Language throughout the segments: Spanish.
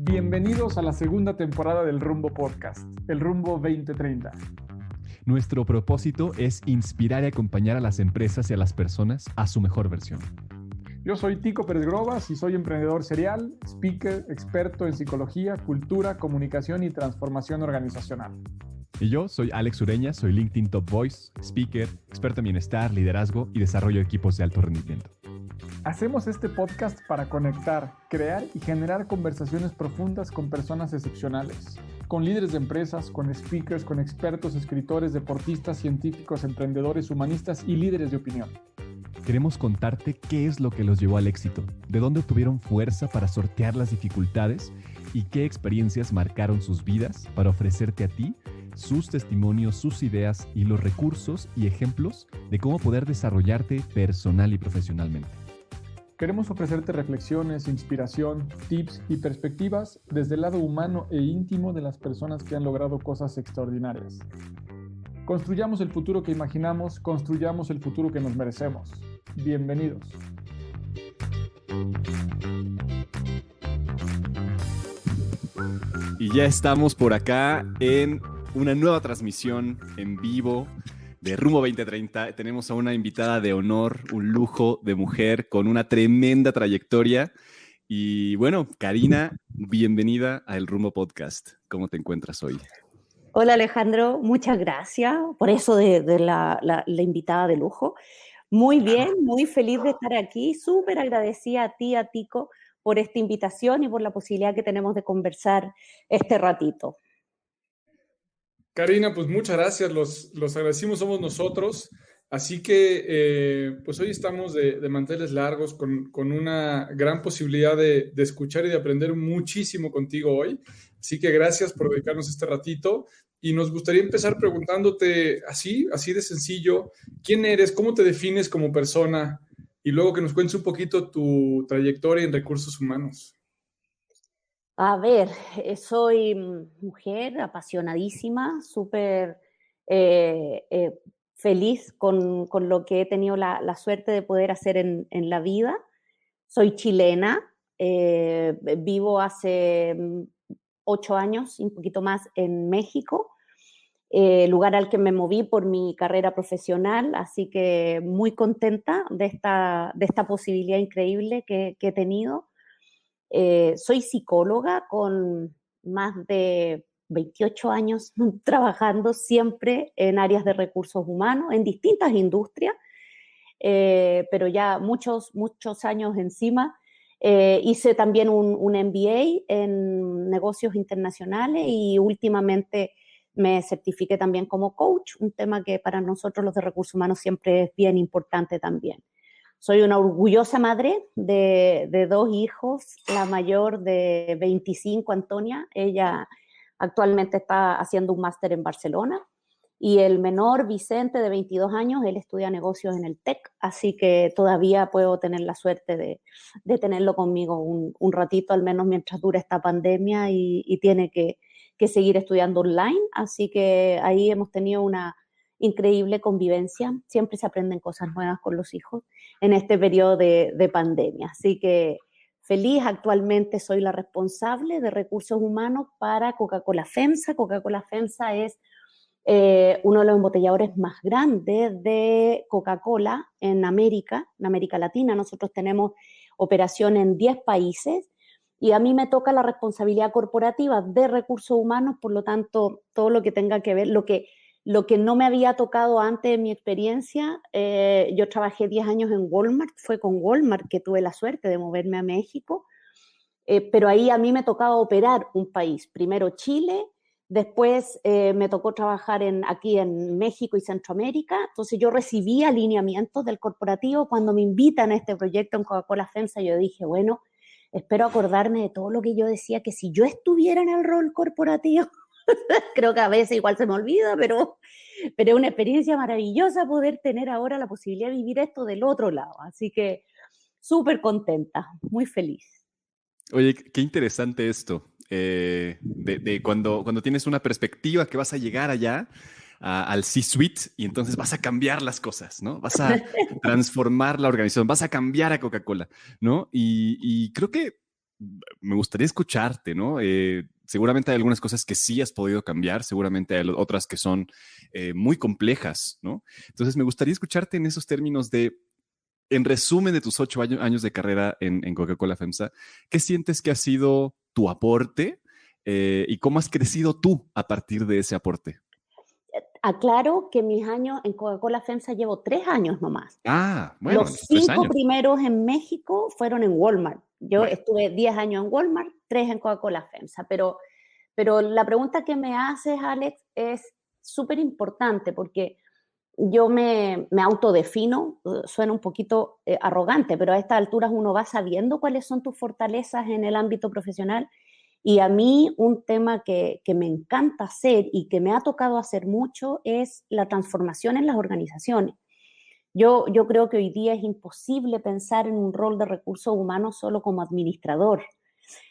Bienvenidos a la segunda temporada del Rumbo Podcast, el Rumbo 2030. Nuestro propósito es inspirar y acompañar a las empresas y a las personas a su mejor versión. Yo soy Tico Pérez Grobas y soy emprendedor serial, speaker, experto en psicología, cultura, comunicación y transformación organizacional. Y yo soy Alex Ureña, soy LinkedIn Top Voice, speaker, experto en bienestar, liderazgo y desarrollo de equipos de alto rendimiento. Hacemos este podcast para conectar, crear y generar conversaciones profundas con personas excepcionales, con líderes de empresas, con speakers, con expertos, escritores, deportistas, científicos, emprendedores, humanistas y líderes de opinión. Queremos contarte qué es lo que los llevó al éxito, de dónde obtuvieron fuerza para sortear las dificultades y qué experiencias marcaron sus vidas para ofrecerte a ti sus testimonios, sus ideas y los recursos y ejemplos de cómo poder desarrollarte personal y profesionalmente. Queremos ofrecerte reflexiones, inspiración, tips y perspectivas desde el lado humano e íntimo de las personas que han logrado cosas extraordinarias. Construyamos el futuro que imaginamos, construyamos el futuro que nos merecemos. Bienvenidos. Y ya estamos por acá en una nueva transmisión en vivo de Rumbo 2030. Tenemos a una invitada de honor, un lujo de mujer con una tremenda trayectoria. Y bueno, Karina, bienvenida a El Rumbo Podcast. ¿Cómo te encuentras hoy? Hola Alejandro, muchas gracias por eso de la invitada de lujo. Muy bien, muy feliz de estar aquí, súper agradecida a ti, a Tico, por esta invitación y por la posibilidad que tenemos de conversar este ratito. Karina, pues muchas gracias, los agradecimos somos nosotros, así que pues hoy estamos de manteles largos con una gran posibilidad de escuchar y de aprender muchísimo contigo hoy, así que gracias por dedicarnos este ratito y nos gustaría empezar preguntándote así de sencillo, ¿quién eres? ¿Cómo te defines como persona? Y luego que nos cuentes un poquito tu trayectoria en recursos humanos. A ver, soy mujer apasionadísima, súper feliz con lo que he tenido la suerte de poder hacer en la vida. Soy chilena, vivo hace 8 años, un poquito más, en México, lugar al que me moví por mi carrera profesional, así que muy contenta de esta posibilidad increíble que he tenido. Soy psicóloga con más de 28 años trabajando siempre en áreas de recursos humanos, en distintas industrias, pero ya muchos años encima. Hice también un MBA en negocios internacionales y últimamente me certifiqué también como coach, un tema que para nosotros los de recursos humanos siempre es bien importante también. Soy una orgullosa madre de 2 hijos, la mayor de 25, Antonia, ella actualmente está haciendo un máster en Barcelona, y el menor, Vicente, de 22 años, él estudia negocios en el TEC, así que todavía puedo tener la suerte de tenerlo conmigo un ratito, al menos mientras dura esta pandemia y tiene que seguir estudiando online, así que ahí hemos tenido una increíble convivencia, siempre se aprenden cosas nuevas con los hijos en este periodo de pandemia, así que feliz. Actualmente soy la responsable de recursos humanos para Coca-Cola FEMSA. Coca-Cola FEMSA es uno de los embotelladores más grandes de Coca-Cola en América Latina. Nosotros tenemos operación en 10 países y a mí me toca la responsabilidad corporativa de recursos humanos, por lo tanto, todo lo que tenga que ver, lo que no me había tocado antes de mi experiencia, yo trabajé 10 años en Walmart, fue con Walmart que tuve la suerte de moverme a México, pero ahí a mí me tocaba operar un país, primero Chile, después me tocó trabajar aquí en México y Centroamérica, entonces yo recibí alineamientos del corporativo. Cuando me invitan a este proyecto en Coca-Cola FEMSA, yo dije, bueno, espero acordarme de todo lo que yo decía, que si yo estuviera en el rol corporativo, creo que a veces igual se me olvida, pero es una experiencia maravillosa poder tener ahora la posibilidad de vivir esto del otro lado, así que súper contenta, muy feliz. Oye, qué interesante esto, de cuando tienes una perspectiva que vas a llegar allá al C-Suite y entonces vas a cambiar las cosas, ¿no? Vas a transformar la organización, vas a cambiar a Coca-Cola, ¿no? Y creo que me gustaría escucharte, ¿no? Seguramente hay algunas cosas que sí has podido cambiar, seguramente hay otras que son muy complejas, ¿no? Entonces me gustaría escucharte en esos términos de, en resumen de tus 8 años de carrera en Coca-Cola FEMSA, ¿qué sientes que ha sido tu aporte y cómo has crecido tú a partir de ese aporte? Aclaro que mis años en Coca-Cola FEMSA llevo 3 años nomás. Ah, bueno, Los entonces 3 5 años. primeros en México fueron en Walmart. Yo Bueno, estuve 10 años en Walmart, 3 en Coca-Cola FEMSA. Pero la pregunta que me haces, Alex, es súper importante porque yo me autodefino, suena un poquito arrogante, pero a estas alturas uno va sabiendo cuáles son tus fortalezas en el ámbito profesional. Y a mí un tema que me encanta hacer y que me ha tocado hacer mucho es la transformación en las organizaciones. Yo creo que hoy día es imposible pensar en un rol de recursos humanos solo como administrador.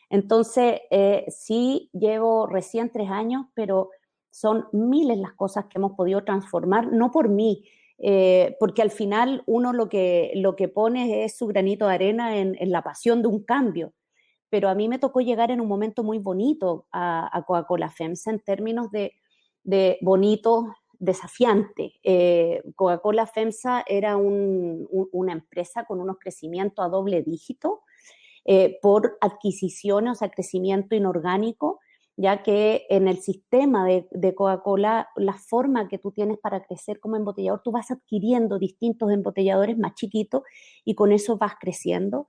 Entonces, sí llevo recién 3 años, pero son miles las cosas que hemos podido transformar, no por mí, porque al final uno lo que pone es su granito de arena en la pasión de un cambio. Pero a mí me tocó llegar en un momento muy bonito a Coca-Cola FEMSA en términos de bonito, desafiante. Coca-Cola FEMSA era una empresa con unos crecimientos a doble dígito por adquisiciones, o sea, crecimiento inorgánico, ya que en el sistema de Coca-Cola, la forma que tú tienes para crecer como embotellador, tú vas adquiriendo distintos embotelladores más chiquitos y con eso vas creciendo.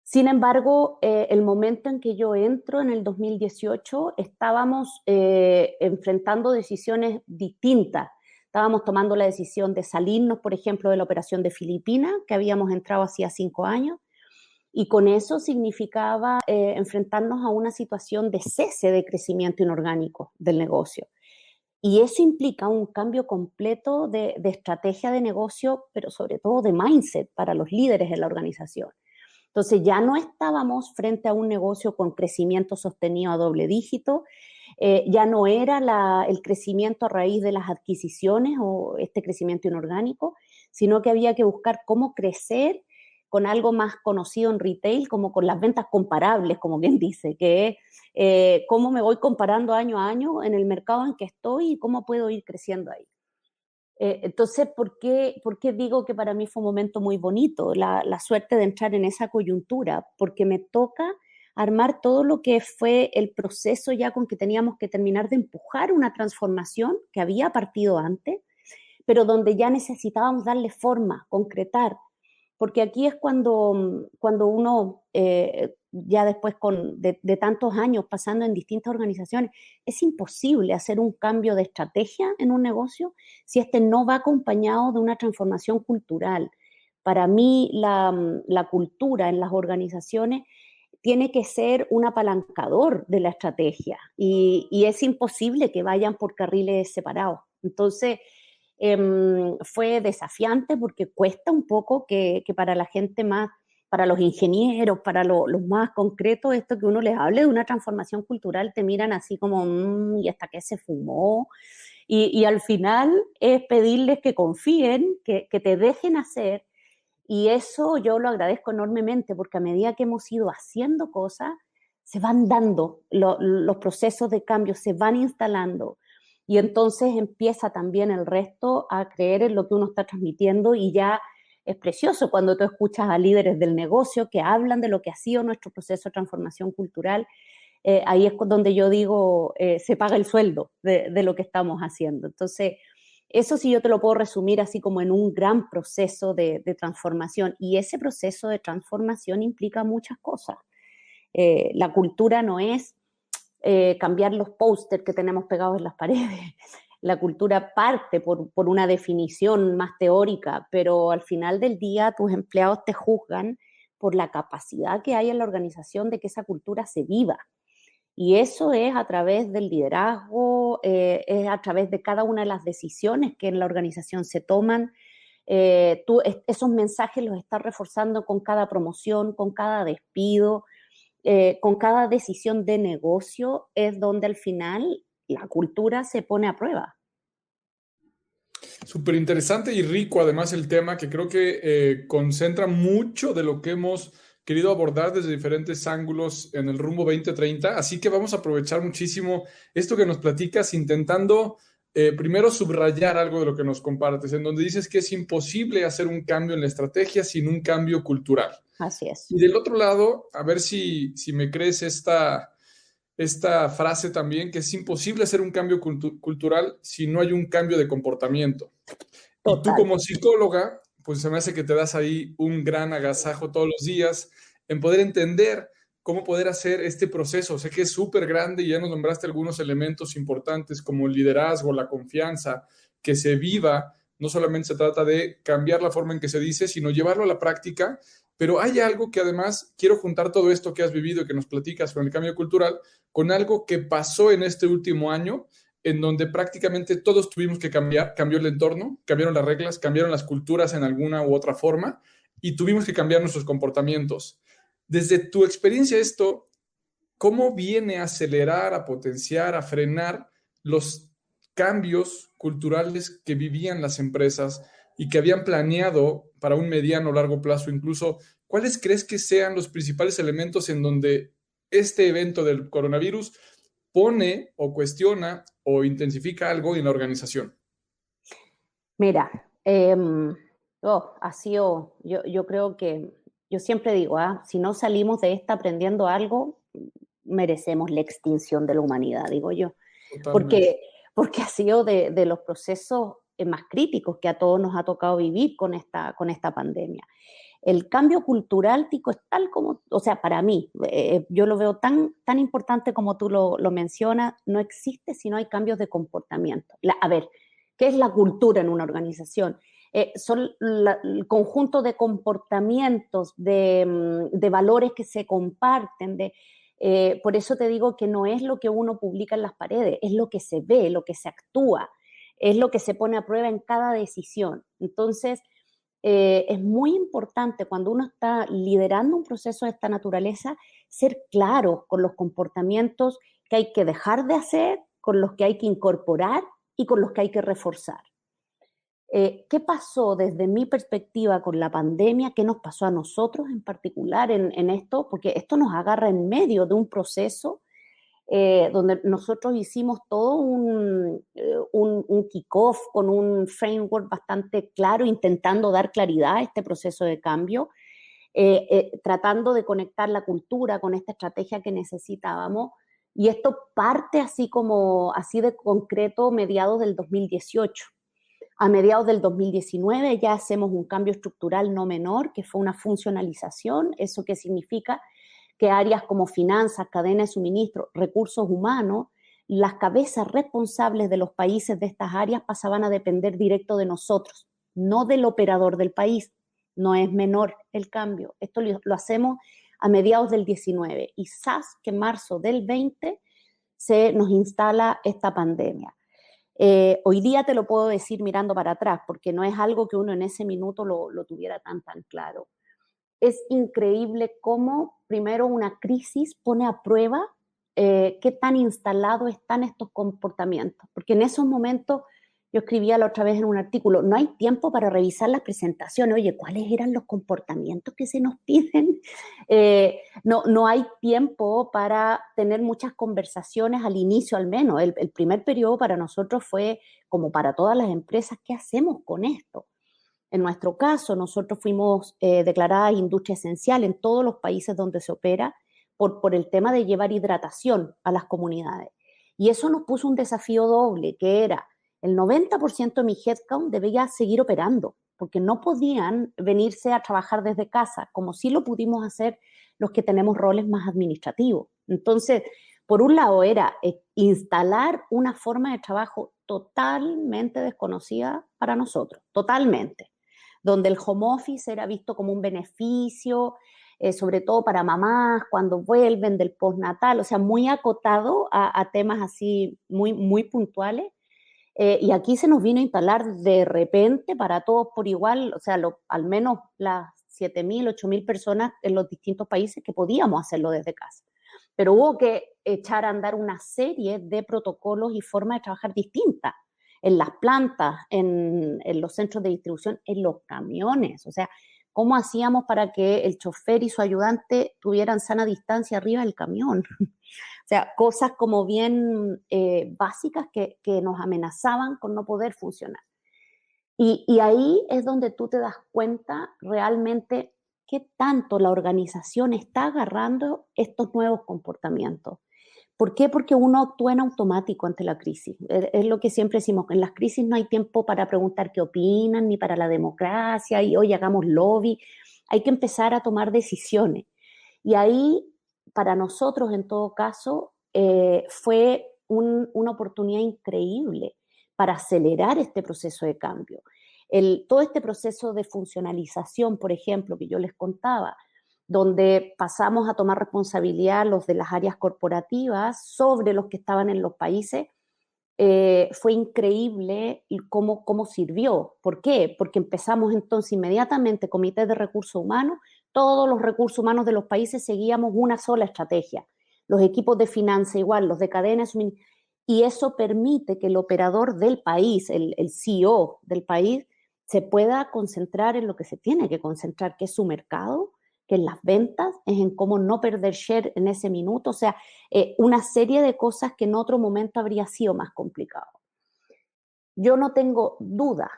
Sin embargo, el momento en que yo entro, en el 2018, estábamos enfrentando decisiones distintas. Estábamos tomando la decisión de salirnos, por ejemplo, de la operación de Filipinas, que habíamos entrado hacía 5 años, y con eso significaba enfrentarnos a una situación de cese de crecimiento inorgánico del negocio. Y eso implica un cambio completo de estrategia de negocio, pero sobre todo de mindset para los líderes de la organización. Entonces ya no estábamos frente a un negocio con crecimiento sostenido a doble dígito, ya no era el crecimiento a raíz de las adquisiciones o este crecimiento inorgánico, sino que había que buscar cómo crecer con algo más conocido en retail, como con las ventas comparables, como quien dice, que es cómo me voy comparando año a año en el mercado en que estoy y cómo puedo ir creciendo ahí. Entonces, ¿por qué digo que para mí fue un momento muy bonito, la suerte de entrar en esa coyuntura? Porque me toca armar todo lo que fue el proceso ya con que teníamos que terminar de empujar una transformación que había partido antes, pero donde ya necesitábamos darle forma, concretar, porque aquí es cuando uno, ya después de tantos años pasando en distintas organizaciones, es imposible hacer un cambio de estrategia en un negocio si este no va acompañado de una transformación cultural. Para mí, la cultura en las organizaciones tiene que ser un apalancador de la estrategia y es imposible que vayan por carriles separados. Entonces, fue desafiante porque cuesta un poco que para la gente más, para los ingenieros, para los más concretos, esto que uno les hable de una transformación cultural, te miran así como, ¿y hasta qué se fumó? Y al final es pedirles que confíen, que te dejen hacer, y eso yo lo agradezco enormemente porque a medida que hemos ido haciendo cosas, se van dando los procesos de cambio, se van instalando. Y entonces empieza también el resto a creer en lo que uno está transmitiendo y ya es precioso cuando tú escuchas a líderes del negocio que hablan de lo que ha sido nuestro proceso de transformación cultural. Ahí es donde yo digo, se paga el sueldo de lo que estamos haciendo. Entonces, eso sí yo te lo puedo resumir así como en un gran proceso de transformación. Y ese proceso de transformación implica muchas cosas. La cultura no es cambiar los pósters que tenemos pegados en las paredes. La cultura parte por una definición más teórica, pero al final del día tus empleados te juzgan por la capacidad que hay en la organización de que esa cultura se viva. Y eso es a través del liderazgo, es a través de cada una de las decisiones que en la organización se toman. Tú esos mensajes los estás reforzando con cada promoción, con cada despido, con cada decisión de negocio, es donde al final la cultura se pone a prueba. Súper interesante y rico además el tema que creo que concentra mucho de lo que hemos querido abordar desde diferentes ángulos en el Rumbo 2030, así que vamos a aprovechar muchísimo esto que nos platicas, intentando primero subrayar algo de lo que nos compartes, en donde dices que es imposible hacer un cambio en la estrategia sin un cambio cultural. Así es. Y del otro lado, a ver si me crees esta frase también, que es imposible hacer un cambio cultural si no hay un cambio de comportamiento. Total. Y tú como psicóloga, pues se me hace que te das ahí un gran agasajo todos los días en poder entender cómo poder hacer este proceso. Sé que es súper grande y ya nos nombraste algunos elementos importantes como el liderazgo, la confianza, que se viva. No solamente se trata de cambiar la forma en que se dice, sino llevarlo a la práctica. Pero hay algo que además quiero juntar todo esto que has vivido y que nos platicas con el cambio cultural con algo que pasó en este último año, en donde prácticamente todos tuvimos que cambiar. Cambió el entorno, cambiaron las reglas, cambiaron las culturas en alguna u otra forma y tuvimos que cambiar nuestros comportamientos. Desde tu experiencia esto, ¿cómo viene a acelerar, a potenciar, a frenar los cambios culturales que vivían las empresas y que habían planeado para un mediano o largo plazo? Incluso, ¿cuáles crees que sean los principales elementos en donde este evento del coronavirus pone o cuestiona o intensifica algo en la organización? Mira, ha sido, yo creo que, yo siempre digo, si no salimos de esta aprendiendo algo, merecemos la extinción de la humanidad, digo yo. Porque ha sido de los procesos más críticos que a todos nos ha tocado vivir con esta pandemia. El cambio cultural, Tico, es tal como, o sea, para mí, yo lo veo tan importante como tú lo mencionas, no existe si no hay cambios de comportamiento. A ver, ¿qué es la cultura en una organización? Son el conjunto de comportamientos, de valores que se comparten, por eso te digo que no es lo que uno publica en las paredes, es lo que se ve, lo que se actúa, es lo que se pone a prueba en cada decisión. Entonces, es muy importante cuando uno está liderando un proceso de esta naturaleza, ser claro con los comportamientos que hay que dejar de hacer, con los que hay que incorporar y con los que hay que reforzar. ¿Qué pasó desde mi perspectiva con la pandemia? ¿Qué nos pasó a nosotros en particular en esto? Porque esto nos agarra en medio de un proceso donde nosotros hicimos todo un kick-off con un framework bastante claro, intentando dar claridad a este proceso de cambio, tratando de conectar la cultura con esta estrategia que necesitábamos. Y esto parte así de concreto mediados del 2018. A mediados del 2019 ya hacemos un cambio estructural no menor, que fue una funcionalización. ¿Eso qué significa? Que áreas como finanzas, cadena de suministro, recursos humanos, las cabezas responsables de los países de estas áreas pasaban a depender directo de nosotros, no del operador del país. No es menor el cambio. Esto lo hacemos a mediados del 19 y ¡zas! Que en marzo del 20 se nos instala esta pandemia. Hoy día te lo puedo decir mirando para atrás, porque no es algo que uno en ese minuto lo tuviera tan claro. Es increíble cómo primero una crisis pone a prueba qué tan instalados están estos comportamientos, porque en esos momentos yo escribía la otra vez en un artículo, no hay tiempo para revisar las presentaciones, oye, ¿cuáles eran los comportamientos que se nos piden? No hay tiempo para tener muchas conversaciones al inicio al menos. El primer periodo para nosotros fue, como para todas las empresas, ¿qué hacemos con esto? En nuestro caso, nosotros fuimos declaradas industria esencial en todos los países donde se opera por el tema de llevar hidratación a las comunidades. Y eso nos puso un desafío doble, que era el 90% de mi headcount debía seguir operando, porque no podían venirse a trabajar desde casa, como sí lo pudimos hacer los que tenemos roles más administrativos. Entonces, por un lado era instalar una forma de trabajo totalmente desconocida para nosotros, totalmente, donde el home office era visto como un beneficio, sobre todo para mamás cuando vuelven del postnatal, o sea, muy acotado a temas así muy puntuales. Y aquí se nos vino a instalar de repente para todos por igual, o sea, al menos las 7.000, 8.000 personas en los distintos países que podíamos hacerlo desde casa. Pero hubo que echar a andar una serie de protocolos y formas de trabajar distintas en las plantas, en los centros de distribución, en los camiones. O sea, ¿Cómo hacíamos para que el chofer y su ayudante tuvieran sana distancia arriba del camión? O sea, cosas como bien básicas que nos amenazaban con no poder funcionar. Y ahí es donde tú te das cuenta realmente qué tanto la organización está agarrando estos nuevos comportamientos. ¿Por qué? Porque uno actúa en automático ante la crisis. Es lo que siempre decimos, en las crisis no hay tiempo para preguntar qué opinan, ni para la democracia, y hoy hagamos lobby. Hay que empezar a tomar decisiones. Y ahí, para nosotros, en todo caso, fue una oportunidad increíble para acelerar este proceso de cambio. Todo este proceso de funcionalización, por ejemplo, que yo les contaba, donde pasamos a tomar responsabilidad los de las áreas corporativas sobre los que estaban en los países, fue increíble cómo sirvió. ¿Por qué? Porque empezamos entonces inmediatamente, Comité de Recursos Humanos, todos los recursos humanos de los países seguíamos una sola estrategia. Los equipos de finanzas igual, los de cadenas, y eso permite que el operador del país, el CEO del país, se pueda concentrar en lo que se tiene que concentrar, que es su mercado, que es las ventas, es en cómo no perder share en ese minuto, o sea, una serie de cosas que en otro momento habría sido más complicado. Yo no tengo duda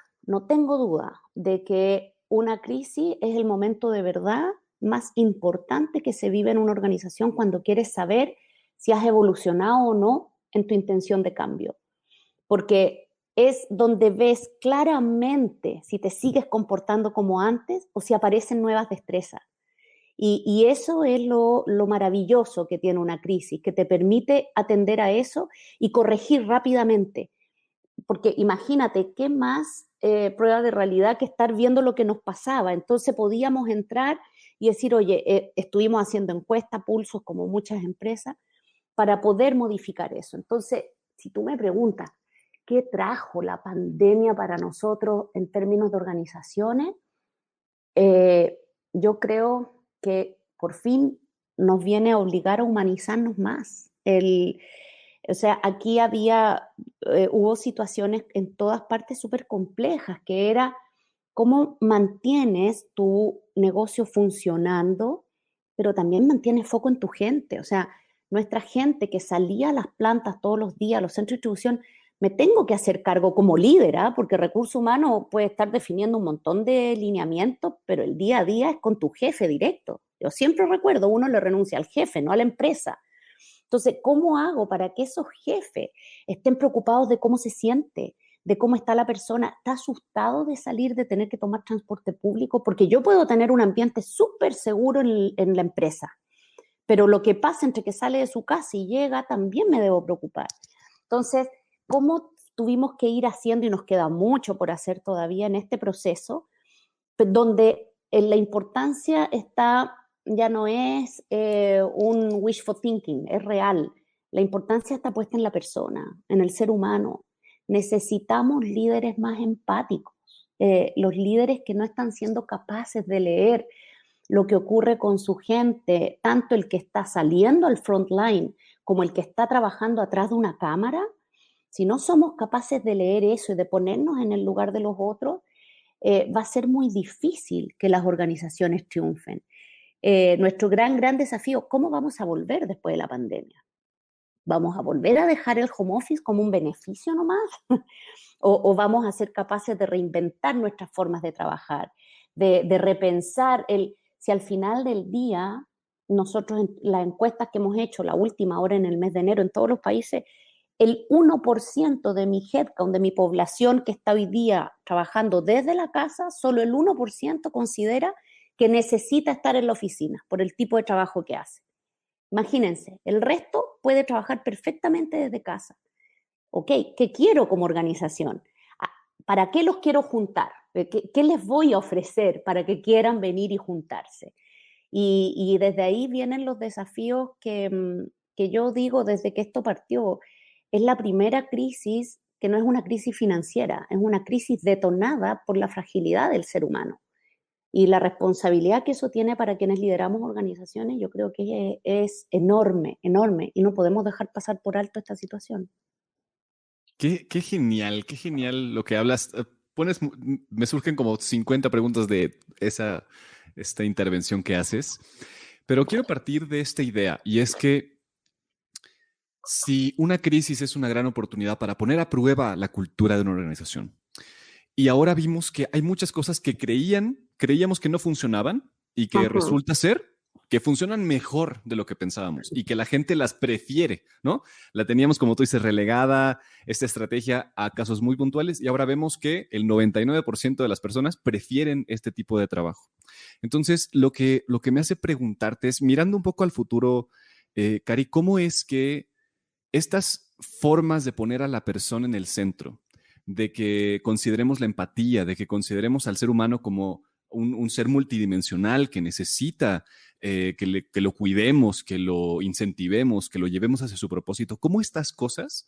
de que una crisis es el momento de verdad más importante que se vive en una organización cuando quieres saber si has evolucionado o no en tu intención de cambio. Porque es donde ves claramente si te sigues comportando como antes o si aparecen nuevas destrezas. Y eso es lo maravilloso que tiene una crisis, que te permite atender a eso y corregir rápidamente. Porque imagínate, ¿qué más prueba de realidad que estar viendo lo que nos pasaba? Entonces podíamos entrar y decir, oye, estuvimos haciendo encuestas, pulsos, como muchas empresas, para poder modificar eso. Entonces, si tú me preguntas, ¿qué trajo la pandemia para nosotros en términos de organizaciones? Yo creo que por fin nos viene a obligar a humanizarnos más. O sea, aquí hubo situaciones en todas partes súper complejas, que era cómo mantienes tu negocio funcionando, pero también mantienes foco en tu gente. O sea, nuestra gente que salía a las plantas todos los días, a los centros de distribución, me tengo que hacer cargo como líder, porque recursos humanos puede estar definiendo un montón de lineamientos, pero el día a día es con tu jefe directo. Yo siempre recuerdo, uno le renuncia al jefe, no a la empresa. Entonces, ¿cómo hago para que esos jefes estén preocupados de cómo se siente, de cómo está la persona? ¿Está asustado de salir, de tener que tomar transporte público? Porque yo puedo tener un ambiente súper seguro en la empresa, pero lo que pasa entre que sale de su casa y llega también me debo preocupar. Entonces, ¿cómo tuvimos que ir haciendo, y nos queda mucho por hacer todavía en este proceso, donde la importancia está, ya no es un wishful thinking, es real. La importancia está puesta en la persona, en el ser humano. Necesitamos líderes más empáticos, los líderes que no están siendo capaces de leer lo que ocurre con su gente, tanto el que está saliendo al front line como el que está trabajando atrás de una cámara. Si no somos capaces de leer eso y de ponernos en el lugar de los otros, va a ser muy difícil que las organizaciones triunfen. Nuestro gran desafío, ¿cómo vamos a volver después de la pandemia? ¿Vamos a volver a dejar el home office como un beneficio nomás? ¿O vamos a ser capaces de reinventar nuestras formas de trabajar, de repensar si al final del día nosotros en las encuestas que hemos hecho, la última ahora en el mes de enero en todos los países, el 1% de mi headcount, de mi población que está hoy día trabajando desde la casa, solo el 1% considera que necesita estar en la oficina por el tipo de trabajo que hace. Imagínense, el resto puede trabajar perfectamente desde casa. ¿Ok? ¿Qué quiero como organización? ¿Para qué los quiero juntar? ¿Qué les voy a ofrecer para que quieran venir y juntarse? Y desde ahí vienen los desafíos que yo digo desde que esto partió. Es la primera crisis que no es una crisis financiera, es una crisis detonada por la fragilidad del ser humano. Y la responsabilidad que eso tiene para quienes lideramos organizaciones, yo creo que es enorme, enorme, y no podemos dejar pasar por alto esta situación. Qué genial lo que hablas. me surgen como 50 preguntas de esta intervención que haces, pero quiero partir de esta idea, y es que si una crisis es una gran oportunidad para poner a prueba la cultura de una organización, y ahora vimos que hay muchas cosas que creíamos que no funcionaban y que resulta ser que funcionan mejor de lo que pensábamos y que la gente las prefiere, ¿no? La teníamos, como tú dices, relegada, esta estrategia a casos muy puntuales, y ahora vemos que el 99% de las personas prefieren este tipo de trabajo. Entonces, lo que me hace preguntarte es, mirando un poco al futuro, Cari, ¿cómo es que estas formas de poner a la persona en el centro, de que consideremos la empatía, de que consideremos al ser humano como un ser multidimensional que necesita que lo cuidemos, que lo incentivemos, que lo llevemos hacia su propósito, cómo estas cosas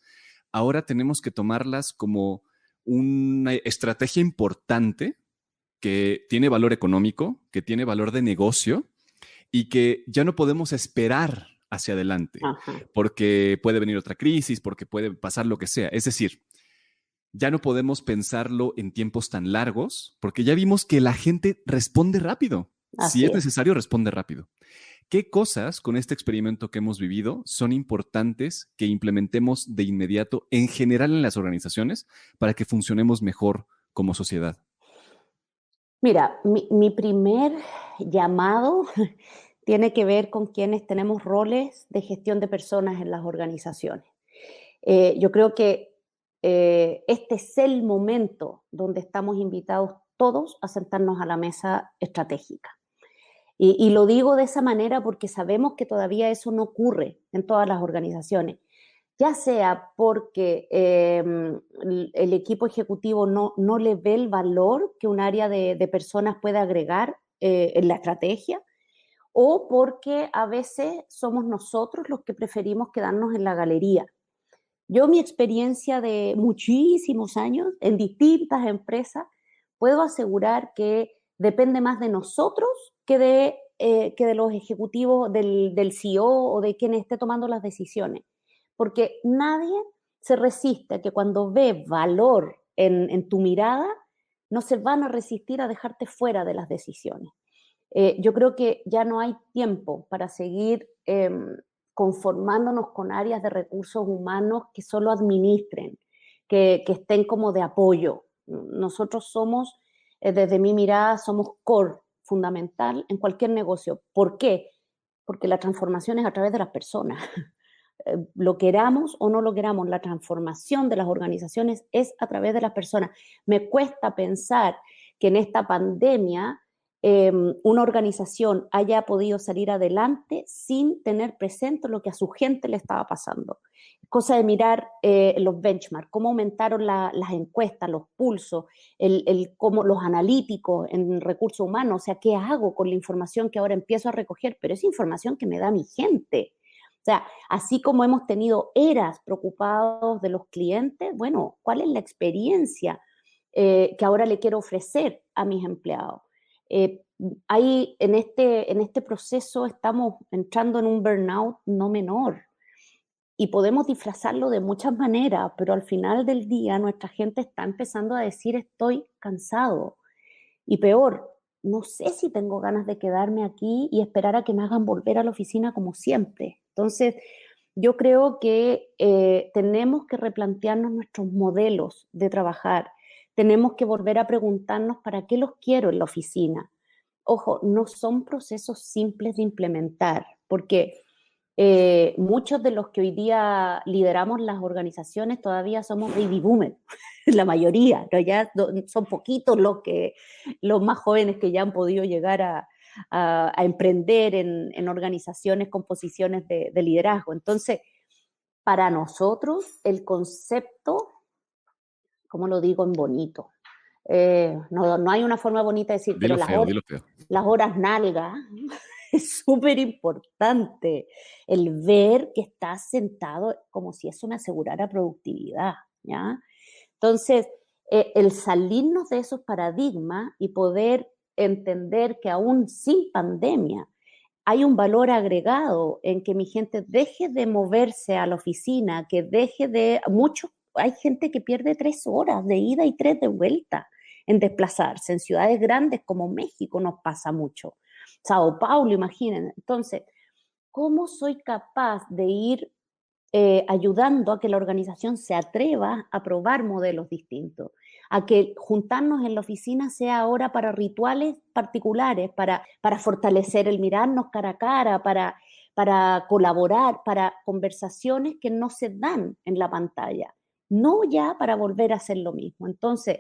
ahora tenemos que tomarlas como una estrategia importante que tiene valor económico, que tiene valor de negocio y que ya no podemos esperar hacia adelante porque puede venir otra crisis, porque puede pasar lo que sea? Es decir, ya no podemos pensarlo en tiempos tan largos porque ya vimos que la gente responde rápido. Si es necesario, responde rápido. ¿Qué cosas con este experimento que hemos vivido son importantes que implementemos de inmediato en general en las organizaciones para que funcionemos mejor como sociedad? Mira, mi primer llamado tiene que ver con quienes tenemos roles de gestión de personas en las organizaciones. Yo creo que este es el momento donde estamos invitados todos a sentarnos a la mesa estratégica. Y lo digo de esa manera porque sabemos que todavía eso no ocurre en todas las organizaciones, ya sea porque el equipo ejecutivo no le ve el valor que un área de personas puede agregar en la estrategia, o porque a veces somos nosotros los que preferimos quedarnos en la galería. Yo, mi experiencia de muchísimos años en distintas empresas, puedo asegurar que depende más de nosotros que de los ejecutivos, del CEO o de quien esté tomando las decisiones. Porque nadie se resiste a que cuando ve valor en tu mirada, no se van a resistir a dejarte fuera de las decisiones. Yo creo que ya no hay tiempo para seguir conformándonos con áreas de recursos humanos que solo administren, que estén como de apoyo. Nosotros somos, desde mi mirada, somos core fundamental en cualquier negocio. ¿Por qué? Porque la transformación es a través de las personas. Lo queramos o no lo queramos, la transformación de las organizaciones es a través de las personas. Me cuesta pensar que en esta pandemia una organización haya podido salir adelante sin tener presente lo que a su gente le estaba pasando. Cosa de mirar los benchmarks, cómo aumentaron las encuestas, los pulsos, cómo los analíticos en recursos humanos, o sea, ¿qué hago con la información que ahora empiezo a recoger? Pero es información que me da mi gente. O sea, así como hemos tenido eras preocupados de los clientes, bueno, ¿cuál es la experiencia que ahora le quiero ofrecer a mis empleados? Ahí en este proceso estamos entrando en un burnout no menor y podemos disfrazarlo de muchas maneras, pero al final del día nuestra gente está empezando a decir estoy cansado y peor, no sé si tengo ganas de quedarme aquí y esperar a que me hagan volver a la oficina como siempre. Entonces yo creo que tenemos que replantearnos nuestros modelos de trabajar. Tenemos que volver a preguntarnos para qué los quiero en la oficina. Ojo, no son procesos simples de implementar, porque muchos de los que hoy día lideramos las organizaciones todavía somos baby boomers, la mayoría, ¿no? Ya son poquitos los más jóvenes que ya han podido llegar a emprender en organizaciones con posiciones de liderazgo. Entonces, para nosotros el concepto, ¿cómo lo digo en bonito? No hay una forma bonita de decir, dilo pero feo. Las horas nalga es súper importante. El ver que estás sentado como si eso me asegurara productividad, ¿ya? Entonces, el salirnos de esos paradigmas y poder entender que aún sin pandemia hay un valor agregado en que mi gente deje de moverse a la oficina, que deje de... hay gente que pierde 3 horas de ida y 3 de vuelta. en desplazarse. En ciudades grandes como México nos pasa mucho. Sao Paulo, imaginen. Entonces, ¿cómo soy capaz de ir ayudando a que la organización se atreva a probar modelos distintos? A que juntarnos en la oficina sea ahora para rituales particulares, para fortalecer el mirarnos cara a cara, para colaborar, para conversaciones que no se dan en la pantalla, no ya para volver a hacer lo mismo. Entonces,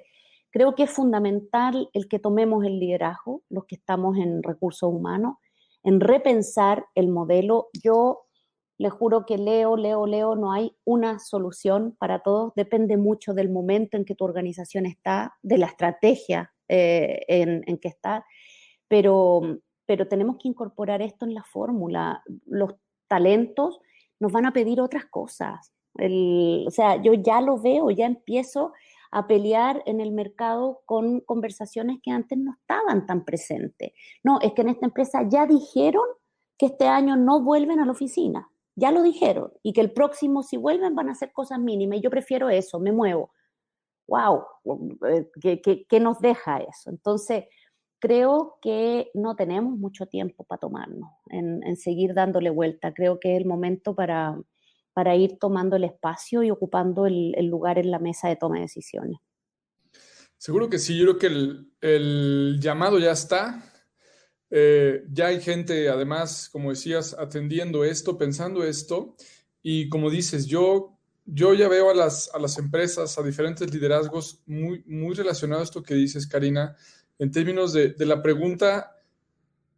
creo que es fundamental el que tomemos el liderazgo, los que estamos en recursos humanos, en repensar el modelo. Yo les juro que leo, no hay una solución para todos, depende mucho del momento en que tu organización está, de la estrategia en que está, pero tenemos que incorporar esto en la fórmula. Los talentos nos van a pedir otras cosas. O sea, yo ya lo veo, ya empiezo a pelear en el mercado con conversaciones que antes no estaban tan presentes. No, es que en esta empresa ya dijeron que este año no vuelven a la oficina. Ya lo dijeron, y que el próximo, si vuelven, van a hacer cosas mínimas, y yo prefiero eso, me muevo. ¡Wow! ¿Qué nos deja eso? Entonces, creo que no tenemos mucho tiempo para tomarnos, en seguir dándole vuelta. Creo que es el momento para ir tomando el espacio y ocupando el lugar en la mesa de toma de decisiones. Seguro que sí, yo creo que el llamado ya está. Ya hay gente, además, como decías, atendiendo esto, pensando esto, y como dices, yo ya veo a las empresas, a diferentes liderazgos muy, muy relacionados a esto que dices, Karina, en términos de la pregunta,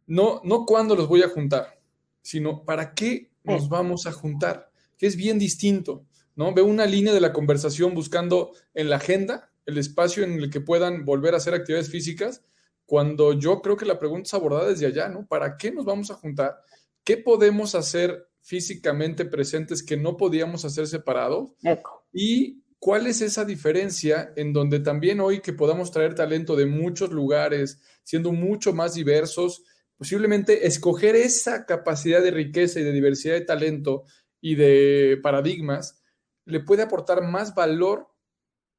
no cuándo los voy a juntar, sino para qué nos vamos a juntar, que es bien distinto, ¿no? Veo una línea de la conversación buscando en la agenda el espacio en el que puedan volver a hacer actividades físicas, cuando yo creo que la pregunta es abordada desde allá, ¿no? ¿Para qué nos vamos a juntar? ¿Qué podemos hacer físicamente presentes que no podíamos hacer separados? ¿Y cuál es esa diferencia en donde también hoy que podamos traer talento de muchos lugares, siendo mucho más diversos, posiblemente escoger esa capacidad de riqueza y de diversidad de talento y de paradigmas, le puede aportar más valor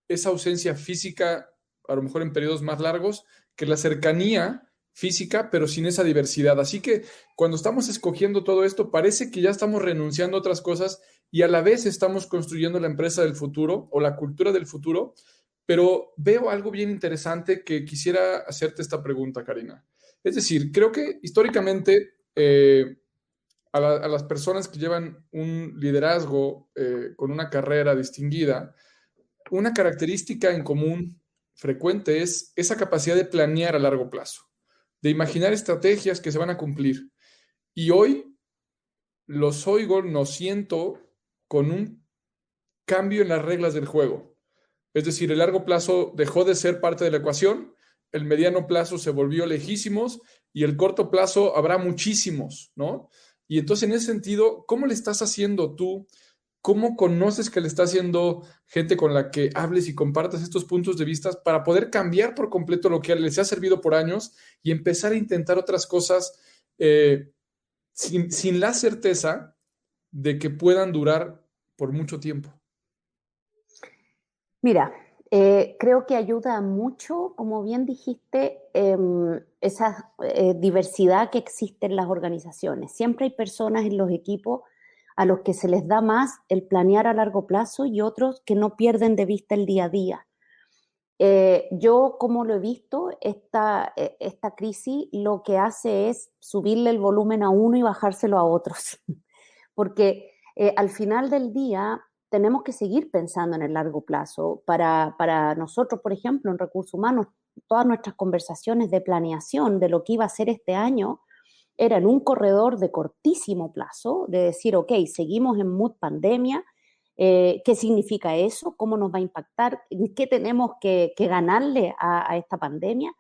esa ausencia física, a lo mejor en periodos más largos, que la cercanía física, pero sin esa diversidad. Así que cuando estamos escogiendo todo esto, parece que ya estamos renunciando a otras cosas y a la vez estamos construyendo la empresa del futuro o la cultura del futuro. Pero veo algo bien interesante que quisiera hacerte esta pregunta, Karina. Es decir, creo que históricamente a las personas que llevan un liderazgo con una carrera distinguida, una característica en común frecuente es esa capacidad de planear a largo plazo, de imaginar estrategias que se van a cumplir. Y hoy los oigo, nos siento con un cambio en las reglas del juego. Es decir, el largo plazo dejó de ser parte de la ecuación, el mediano plazo se volvió lejísimos y el corto plazo habrá muchísimos, ¿no? Y entonces, en ese sentido, ¿cómo le estás haciendo tú? ¿Cómo conoces que le está haciendo gente con la que hables y compartas estos puntos de vista para poder cambiar por completo lo que les ha servido por años y empezar a intentar otras cosas sin la certeza de que puedan durar por mucho tiempo? Mira, creo que ayuda mucho, como bien dijiste, esa diversidad que existe en las organizaciones. Siempre hay personas en los equipos a los que se les da más el planear a largo plazo y otros que no pierden de vista el día a día. Yo, como lo he visto, esta crisis lo que hace es subirle el volumen a uno y bajárselo a otros, porque al final del día tenemos que seguir pensando en el largo plazo. Para nosotros, por ejemplo, en recursos humanos, todas nuestras conversaciones de planeación de lo que iba a ser este año era en un corredor de cortísimo plazo, de decir, ok, seguimos en mood pandemia, ¿qué significa eso? ¿Cómo nos va a impactar? ¿Qué tenemos que ganarle a esta pandemia?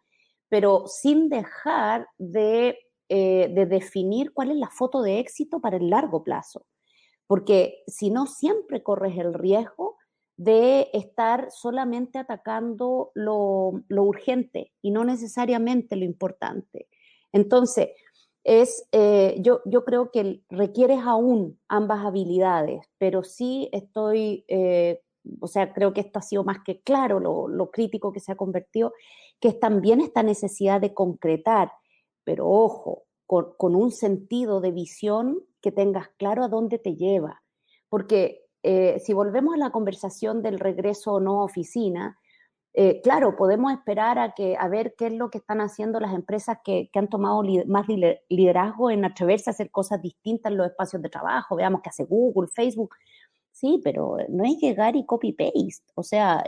Pero sin dejar de definir cuál es la foto de éxito para el largo plazo. Porque si no, siempre corres el riesgo de estar solamente atacando lo urgente y no necesariamente lo importante. Entonces, yo creo que requieres aún ambas habilidades, pero sí estoy o sea, creo que esto ha sido más que claro, lo crítico que se ha convertido, que es también esta necesidad de concretar, pero ojo, con un sentido de visión que tengas claro a dónde te lleva. Porque si volvemos a la conversación del regreso o no a oficina, claro, podemos esperar a ver qué es lo que están haciendo las empresas que han tomado más liderazgo en atreverse a hacer cosas distintas en los espacios de trabajo. Veamos qué hace Google, Facebook. Sí, pero no es llegar y copy-paste. O sea,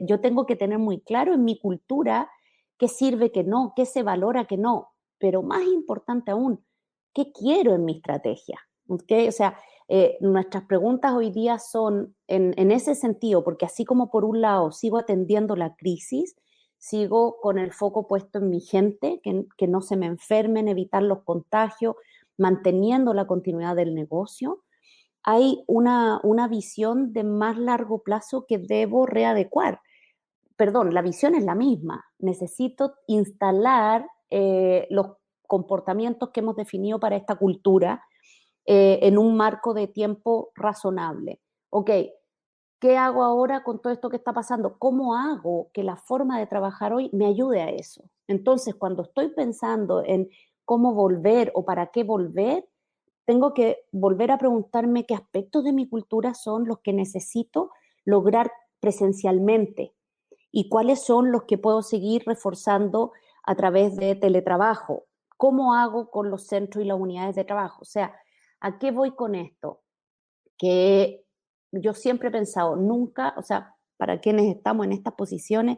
yo tengo que tener muy claro en mi cultura qué sirve, qué no, qué se valora, qué no. Pero más importante aún, ¿qué quiero en mi estrategia? ¿Okay? O sea, nuestras preguntas hoy día son en ese sentido, porque así como por un lado sigo atendiendo la crisis, sigo con el foco puesto en mi gente, que no se me enfermen, evitar los contagios, manteniendo la continuidad del negocio, hay una visión de más largo plazo que debo readecuar. Perdón, la visión es la misma. Necesito instalar los comportamientos que hemos definido para esta cultura en un marco de tiempo razonable. Ok, ¿qué hago ahora con todo esto que está pasando? ¿Cómo hago que la forma de trabajar hoy me ayude a eso? Entonces, cuando estoy pensando en cómo volver o para qué volver, tengo que volver a preguntarme qué aspectos de mi cultura son los que necesito lograr presencialmente y cuáles son los que puedo seguir reforzando a través de teletrabajo. ¿Cómo hago con los centros y las unidades de trabajo? O sea, ¿a qué voy con esto? Que yo siempre he pensado, nunca, o sea, para quienes estamos en estas posiciones,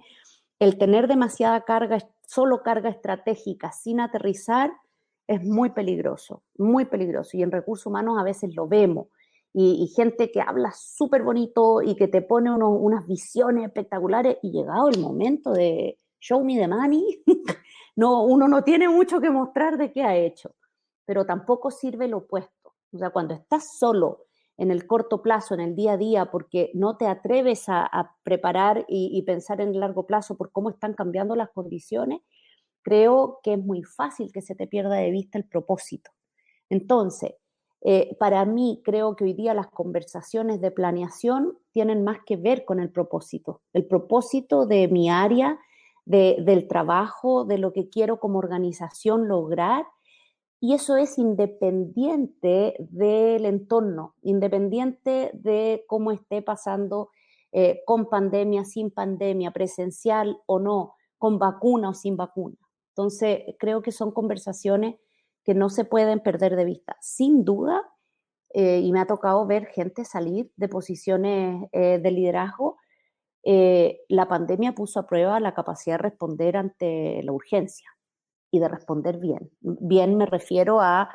el tener demasiada carga, solo carga estratégica sin aterrizar, es muy peligroso, muy peligroso. Y en recursos humanos a veces lo vemos. Y gente que habla súper bonito y que te pone unas visiones espectaculares y llegado el momento de show me the money, no, uno no tiene mucho que mostrar de qué ha hecho, pero tampoco sirve lo opuesto. O sea, cuando estás solo en el corto plazo, en el día a día, porque no te atreves a preparar y pensar en el largo plazo por cómo están cambiando las condiciones, creo que es muy fácil que se te pierda de vista el propósito. Entonces, para mí creo que hoy día las conversaciones de planeación tienen más que ver con el propósito de mi área, del trabajo, de lo que quiero como organización lograr, y eso es independiente del entorno, independiente de cómo esté pasando con pandemia, sin pandemia, presencial o no, con vacuna o sin vacuna. Entonces, creo que son conversaciones que no se pueden perder de vista. Sin duda, y me ha tocado ver gente salir de posiciones de liderazgo, la pandemia puso a prueba la capacidad de responder ante la urgencia y de responder bien. Bien me refiero a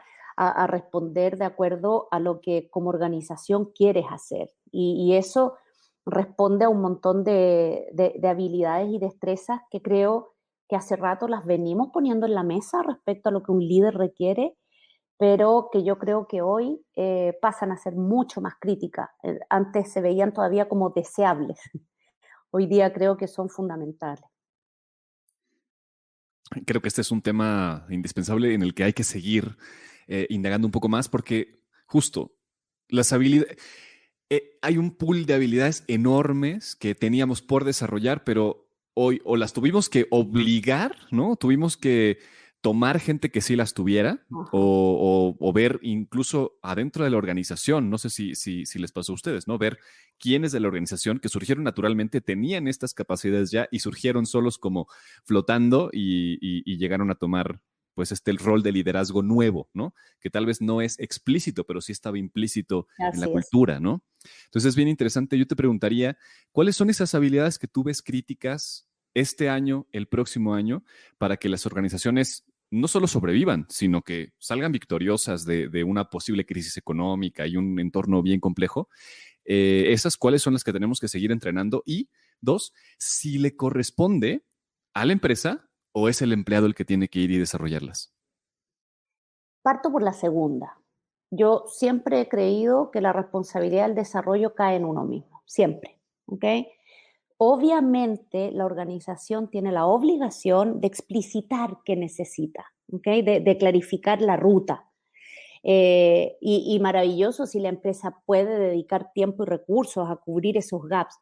responder de acuerdo a lo que como organización quieres hacer. Y eso responde a un montón de habilidades y destrezas que creo que hace rato las venimos poniendo en la mesa respecto a lo que un líder requiere, pero que yo creo que hoy pasan a ser mucho más críticas. Antes se veían todavía como deseables. Hoy día creo que son fundamentales. Creo que este es un tema indispensable en el que hay que seguir indagando un poco más porque justo las habilidades, hay un pool de habilidades enormes que teníamos por desarrollar, pero hoy o las tuvimos que obligar, ¿no? Tuvimos que tomar gente que sí las tuviera o ver incluso adentro de la organización, no sé si les pasó a ustedes, ¿no? Ver quiénes de la organización que surgieron naturalmente tenían estas capacidades ya y surgieron solos como flotando y llegaron a tomar pues el rol de liderazgo nuevo, ¿no? Que tal vez no es explícito, pero sí estaba implícito en la cultura, ¿no? Entonces es bien interesante. Yo te preguntaría, ¿cuáles son esas habilidades que tú ves críticas este año, el próximo año, para que las organizaciones no solo sobrevivan, sino que salgan victoriosas de una posible crisis económica y un entorno bien complejo? Esas, ¿cuáles son las que tenemos que seguir entrenando? Y dos, si le corresponde a la empresa o es el empleado el que tiene que ir y desarrollarlas. Parto por la segunda. Yo siempre he creído que la responsabilidad del desarrollo cae en uno mismo, siempre, ¿ok? Obviamente, la organización tiene la obligación de explicitar qué necesita, ¿okay? De clarificar la ruta. Y maravilloso si la empresa puede dedicar tiempo y recursos a cubrir esos gaps.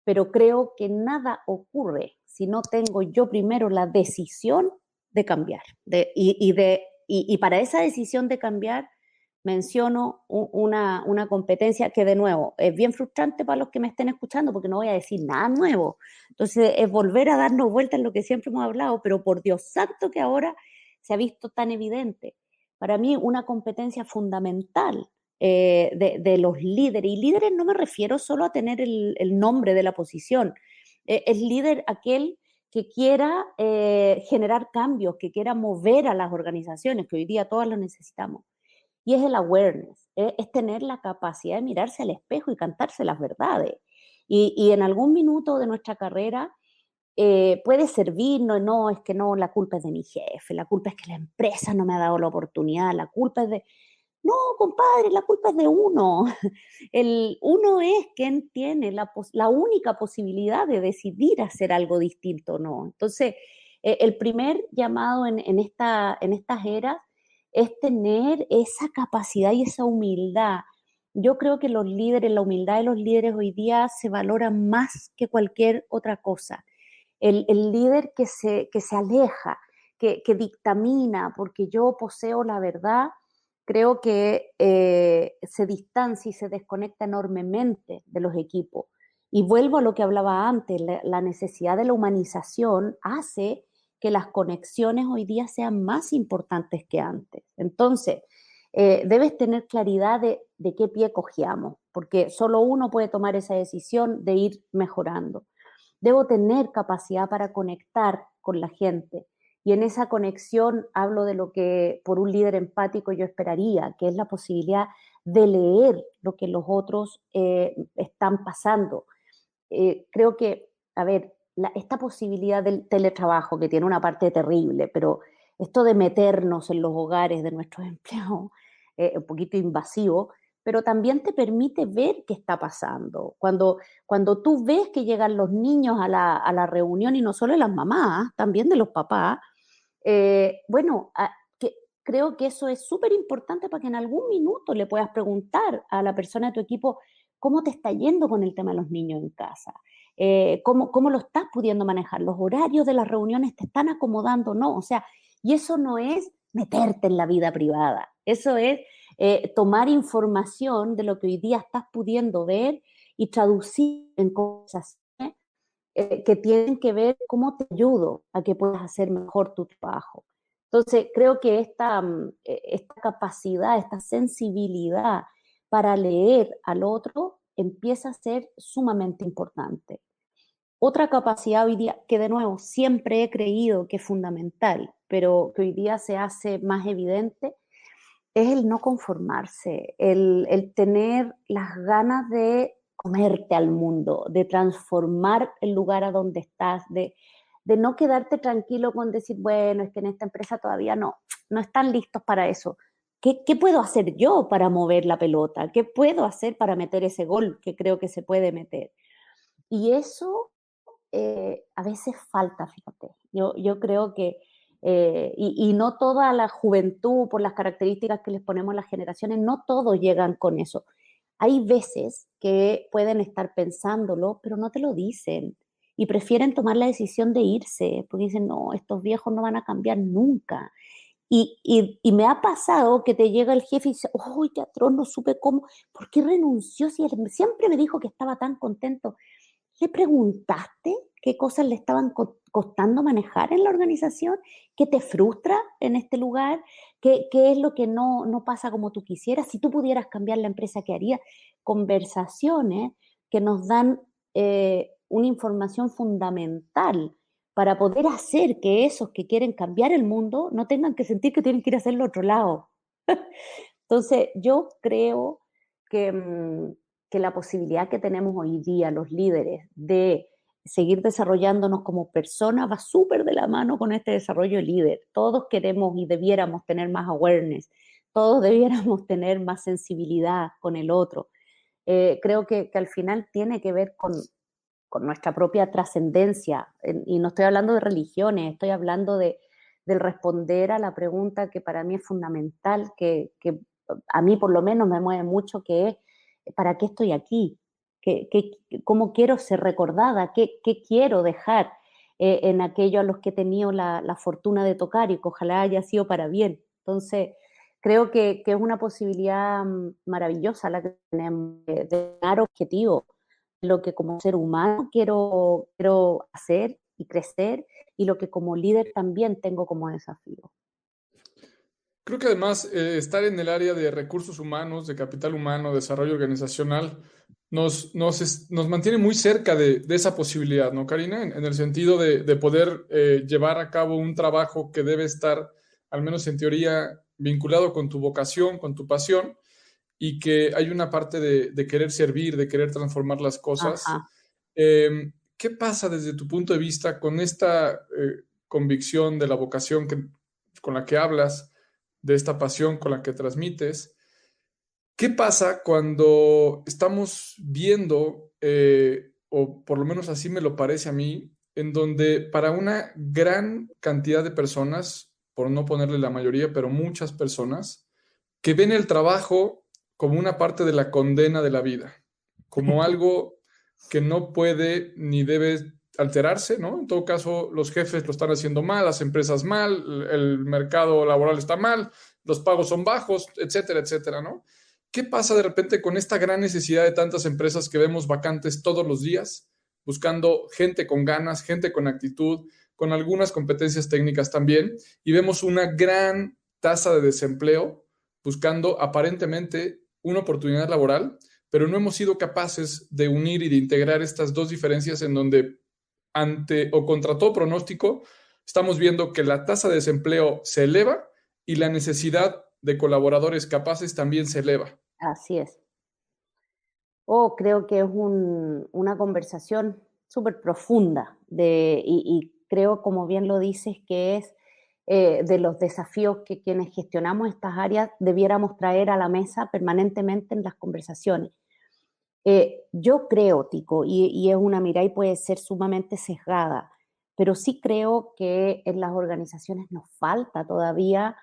pero creo que nada ocurre si no tengo yo primero la decisión de cambiar. Y para esa decisión de cambiar menciono una competencia que, de nuevo, es bien frustrante para los que me estén escuchando porque no voy a decir nada nuevo. Entonces, es volver a darnos vueltas en lo que siempre hemos hablado, pero por Dios santo que ahora se ha visto tan evidente. Para mí, una competencia fundamental de los líderes, y líderes no me refiero solo a tener el nombre de la posición, es líder aquel que quiera generar cambios, que quiera mover a las organizaciones, que hoy día todas lo necesitamos. Y es el awareness, es tener la capacidad de mirarse al espejo y cantarse las verdades. Y en algún minuto de nuestra carrera puede servir, no, es que no, la culpa es de mi jefe, la culpa es que la empresa no me ha dado la oportunidad, la culpa es de... No, compadre, la culpa es de uno. Uno es quien tiene la única posibilidad de decidir hacer algo distinto o no. Entonces, el primer llamado en estas eras es tener esa capacidad y esa humildad. Yo creo que la humildad de los líderes hoy día se valora más que cualquier otra cosa. El líder que se aleja, que dictamina, porque yo poseo la verdad, creo que se distancia y se desconecta enormemente de los equipos. Y vuelvo a lo que hablaba antes, la necesidad de la humanización hace que las conexiones hoy día sean más importantes que antes. Entonces, debes tener claridad de qué pie cojeamos, porque solo uno puede tomar esa decisión de ir mejorando. Debo tener capacidad para conectar con la gente. Y en esa conexión hablo de lo que por un líder empático yo esperaría, que es la posibilidad de leer lo que los otros están pasando. Creo que, a ver, esta posibilidad del teletrabajo, que tiene una parte terrible, pero esto de meternos en los hogares de nuestros empleados, un poquito invasivo, pero también te permite ver qué está pasando. Cuando tú ves que llegan los niños a la reunión, y no solo de las mamás, también de los papás, bueno, creo que eso es súper importante para que en algún minuto le puedas preguntar a la persona de tu equipo cómo te está yendo con el tema de los niños en casa, cómo lo estás pudiendo manejar, los horarios de las reuniones te están acomodando, ¿no? O sea, y eso no es meterte en la vida privada, eso es tomar información de lo que hoy día estás pudiendo ver y traducir en conversaciones que tienen que ver cómo te ayudo a que puedas hacer mejor tu trabajo. Entonces, creo que esta capacidad, esta sensibilidad para leer al otro empieza a ser sumamente importante. Otra capacidad hoy día, que de nuevo siempre he creído que es fundamental, pero que hoy día se hace más evidente, es el no conformarse, el tener las ganas de comerte al mundo, de transformar el lugar a donde estás, de no quedarte tranquilo con decir, bueno, es que en esta empresa todavía no están listos para eso. ¿Qué puedo hacer yo para mover la pelota? ¿Qué puedo hacer para meter ese gol que creo que se puede meter? Y eso a veces falta, fíjate. Yo creo que, y no toda la juventud, por las características que les ponemos a las generaciones, no todos llegan con eso. Hay veces que pueden estar pensándolo, pero no te lo dicen. Y prefieren tomar la decisión de irse, porque dicen, no, estos viejos no van a cambiar nunca. Y me ha pasado que te llega el jefe y dice, ¡ay, qué atroz, no supe cómo! ¿Por qué renunció? Si él siempre me dijo que estaba tan contento. ¿Le preguntaste qué cosas le estaban costando manejar en la organización? ¿Qué te frustra en este lugar? ¿Qué es lo que no pasa como tú quisieras? Si tú pudieras cambiar la empresa, ¿qué harías? Conversaciones que nos dan una información fundamental para poder hacer que esos que quieren cambiar el mundo no tengan que sentir que tienen que ir a hacerlo a otro lado. Entonces, yo creo que la posibilidad que tenemos hoy día los líderes de seguir desarrollándonos como personas va súper de la mano con este desarrollo líder. Todos queremos y debiéramos tener más awareness, todos debiéramos tener más sensibilidad con el otro. Creo que al final tiene que ver con nuestra propia trascendencia, y no estoy hablando de religiones, estoy hablando del responder a la pregunta que para mí es fundamental, que a mí por lo menos me mueve mucho, que es ¿para qué estoy aquí? ¿Cómo quiero ser recordada? ¿Qué quiero dejar en aquello a los que he tenido la fortuna de tocar y que ojalá haya sido para bien? Entonces, creo que es una posibilidad maravillosa la que tenemos de dar objetivo, lo que como ser humano quiero hacer y crecer, y lo que como líder también tengo como desafío. Creo que además estar en el área de recursos humanos, de capital humano, desarrollo organizacional, nos mantiene muy cerca de esa posibilidad, ¿no, Karina? En el sentido de poder llevar a cabo un trabajo que debe estar, al menos en teoría, vinculado con tu vocación, con tu pasión, y que hay una parte de querer servir, de querer transformar las cosas. Ajá. ¿Qué pasa desde tu punto de vista con esta convicción de la vocación con la que hablas, de esta pasión con la que transmites? ¿Qué pasa cuando estamos viendo, o por lo menos así me lo parece a mí, en donde para una gran cantidad de personas, por no ponerle la mayoría, pero muchas personas, que ven el trabajo como una parte de la condena de la vida, como algo que no puede ni debe alterarse, ¿no? En todo caso, los jefes lo están haciendo mal, las empresas mal, el mercado laboral está mal, los pagos son bajos, etcétera, etcétera, ¿no? ¿Qué pasa de repente con esta gran necesidad de tantas empresas que vemos vacantes todos los días, buscando gente con ganas, gente con actitud, con algunas competencias técnicas también, y vemos una gran tasa de desempleo buscando aparentemente una oportunidad laboral, pero no hemos sido capaces de unir y de integrar estas dos diferencias en donde ante o contra todo pronóstico estamos viendo que la tasa de desempleo se eleva y la necesidad de colaboradores capaces también se eleva. Así es. Creo que es una conversación súper profunda y creo, como bien lo dices, que es de los desafíos que quienes gestionamos estas áreas debiéramos traer a la mesa permanentemente en las conversaciones. Yo creo, Tico, y es una mirada y puede ser sumamente sesgada, pero sí creo que en las organizaciones nos falta todavía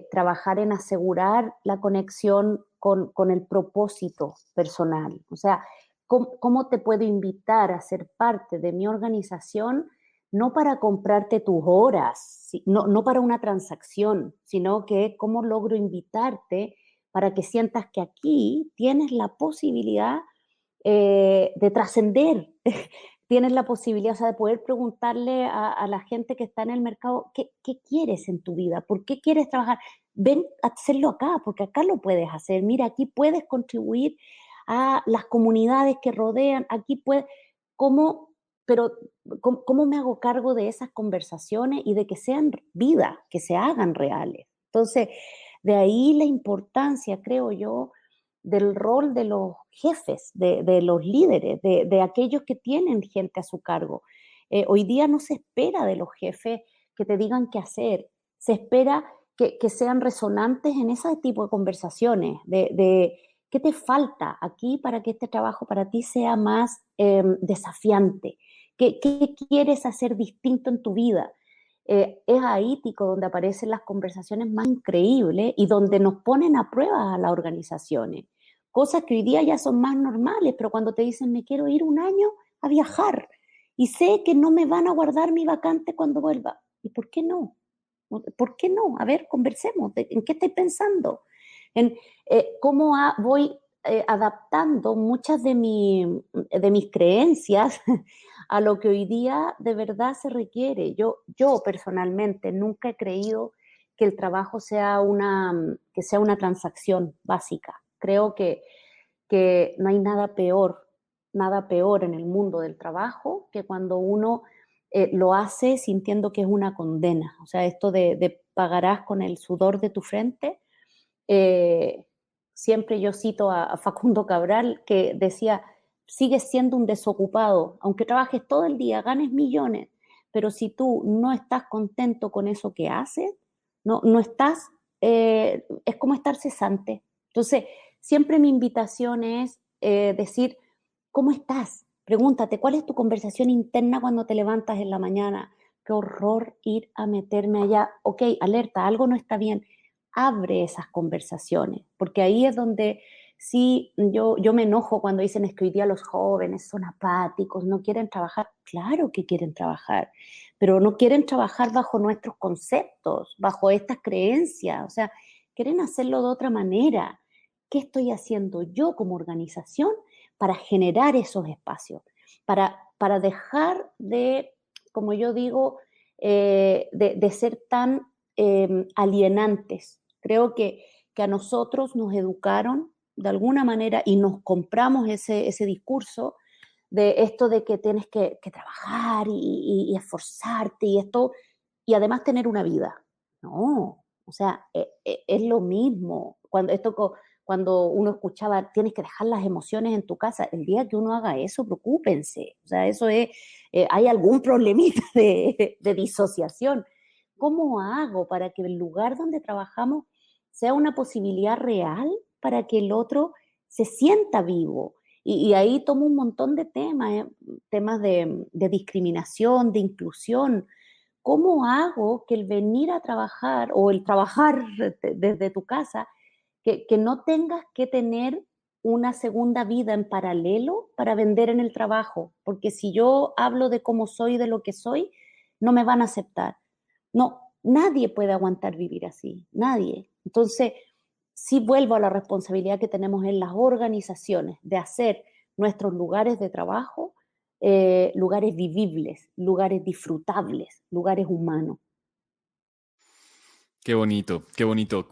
trabajar en asegurar la conexión con el propósito personal. O sea, ¿cómo te puedo invitar a ser parte de mi organización? No para comprarte tus horas, no para una transacción, sino que cómo logro invitarte para que sientas que aquí tienes la posibilidad de trascender, tienes la posibilidad, o sea, de poder preguntarle a la gente que está en el mercado, ¿qué quieres en tu vida? ¿Por qué quieres trabajar? Ven a hacerlo acá, porque acá lo puedes hacer. Mira, aquí puedes contribuir a las comunidades que rodean, aquí puedes, ¿cómo, pero cómo me hago cargo de esas conversaciones y de que sean vida, que se hagan reales? Entonces, de ahí la importancia, creo yo, del rol de los jefes, de los líderes, de aquellos que tienen gente a su cargo. Hoy día no se espera de los jefes que te digan qué hacer, se espera que sean resonantes en ese tipo de conversaciones, de qué te falta aquí para que este trabajo para ti sea más desafiante, qué quieres hacer distinto en tu vida. Es ahí, Tico, donde aparecen las conversaciones más increíbles y donde nos ponen a prueba a las organizaciones. Cosas que hoy día ya son más normales, pero cuando te dicen me quiero ir un año a viajar y sé que no me van a guardar mi vacante cuando vuelva. ¿Y por qué no? ¿Por qué no? A ver, conversemos. ¿En qué estoy pensando? En cómo voy adaptando muchas de mis creencias a lo que hoy día de verdad se requiere. Yo personalmente nunca he creído que el trabajo sea que sea una transacción básica. Creo que no hay nada peor en el mundo del trabajo que cuando uno lo hace sintiendo que es una condena. O sea, esto de pagarás con el sudor de tu frente. Siempre yo cito a Facundo Cabral que decía, sigues siendo un desocupado, aunque trabajes todo el día, ganes millones, pero si tú no estás contento con eso que haces, no estás, es como estar cesante. Entonces, siempre mi invitación es decir, ¿cómo estás? Pregúntate, ¿cuál es tu conversación interna cuando te levantas en la mañana? Qué horror ir a meterme allá. Ok, alerta, algo no está bien. Abre esas conversaciones, porque ahí es donde Sí, yo me enojo cuando dicen es que hoy día los jóvenes son apáticos, no quieren trabajar. Claro que quieren trabajar, pero no quieren trabajar bajo nuestros conceptos, bajo estas creencias. O sea, quieren hacerlo de otra manera. ¿Qué estoy haciendo yo como organización para generar esos espacios? Para dejar de, como yo digo, de ser tan alienantes. Creo que a nosotros nos educaron de alguna manera y nos compramos ese discurso de esto de que tienes que trabajar y esforzarte y esto, y además tener una vida. No, o sea, es lo mismo. Cuando uno escuchaba, tienes que dejar las emociones en tu casa, el día que uno haga eso, preocúpense. O sea, eso es, hay algún problemita de disociación. ¿Cómo hago para que el lugar donde trabajamos sea una posibilidad real para que el otro se sienta vivo? Y ahí tomo un montón de temas, temas de discriminación, de inclusión. ¿Cómo hago que el venir a trabajar o el trabajar desde tu casa, que no tengas que tener una segunda vida en paralelo para vender en el trabajo? Porque si yo hablo de cómo soy, de lo que soy, no me van a aceptar. No, nadie puede aguantar vivir así, nadie. Entonces, sí vuelvo a la responsabilidad que tenemos en las organizaciones de hacer nuestros lugares de trabajo lugares vivibles, lugares disfrutables, lugares humanos. Qué bonito,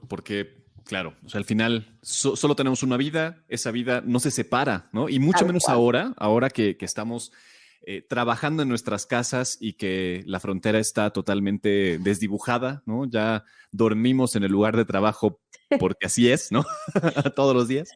porque, claro, o sea, al final solo tenemos una vida, esa vida no se separa, ¿no? Y mucho Tal menos cual. ahora que estamos trabajando en nuestras casas y que la frontera está totalmente desdibujada, ¿no? Ya dormimos en el lugar de trabajo porque así es, ¿no? Todos los días.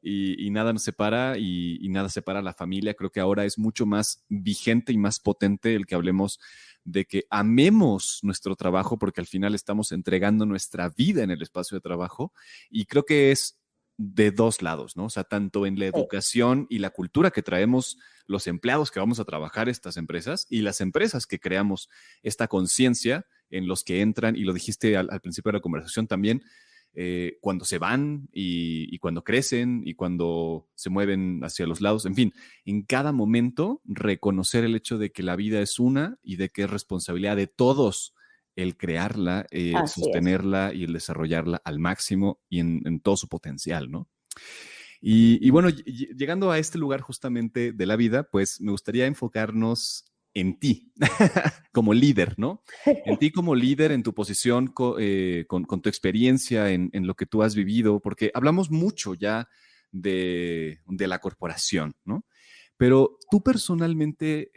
Y nada nos separa y nada separa a la familia. Creo que ahora es mucho más vigente y más potente el que hablemos de que amemos nuestro trabajo porque al final estamos entregando nuestra vida en el espacio de trabajo y creo que es de dos lados, ¿no? O sea, tanto en la Sí. educación y la cultura que traemos los empleados que vamos a trabajar estas empresas y las empresas que creamos esta conciencia en los que entran, y lo dijiste al principio de la conversación también, cuando se van y cuando crecen y cuando se mueven hacia los lados, en fin, en cada momento reconocer el hecho de que la vida es una y de que es responsabilidad de todos el crearla, Así es. sostenerla y el desarrollarla al máximo y en todo su potencial, ¿no? Y bueno, llegando a este lugar justamente de la vida, pues me gustaría enfocarnos en ti como líder, ¿no? En ti como líder, en tu posición, con tu experiencia en lo que tú has vivido, porque hablamos mucho ya de la corporación, ¿no? Pero tú personalmente,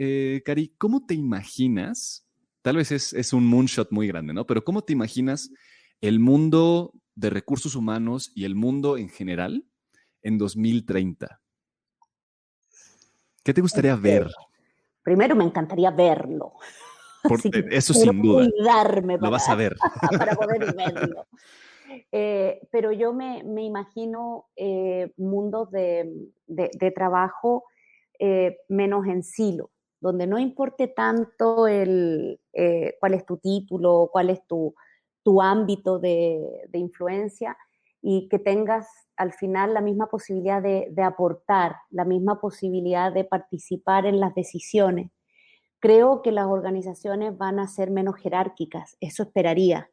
Cari, ¿cómo te imaginas? Tal vez es un moonshot muy grande, ¿no? Pero ¿cómo te imaginas el mundo de recursos humanos y el mundo en general en 2030? ¿Qué te gustaría ver? Primero me encantaría verlo, así que Eso quiero sin duda, cuidarme lo vas a ver. para poder verlo. Pero yo me imagino mundos de trabajo menos en silo, donde no importe tanto cuál es tu título, cuál es tu ámbito de influencia y que tengas al final la misma posibilidad de aportar, la misma posibilidad de participar en las decisiones. Creo que las organizaciones van a ser menos jerárquicas, eso esperaría.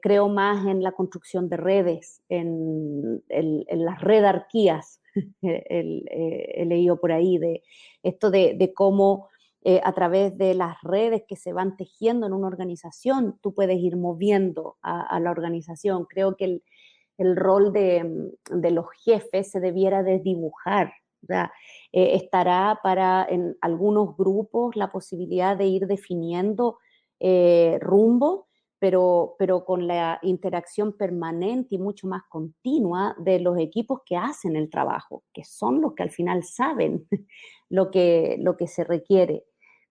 Creo más en la construcción de redes, en las redarquías. He leído por ahí de esto de cómo a través de las redes que se van tejiendo en una organización, tú puedes ir moviendo a la organización. Creo que el rol de los jefes se debiera desdibujar. O sea, estará para en algunos grupos la posibilidad de ir definiendo rumbo, pero con la interacción permanente y mucho más continua de los equipos que hacen el trabajo, que son los que al final saben lo que se requiere.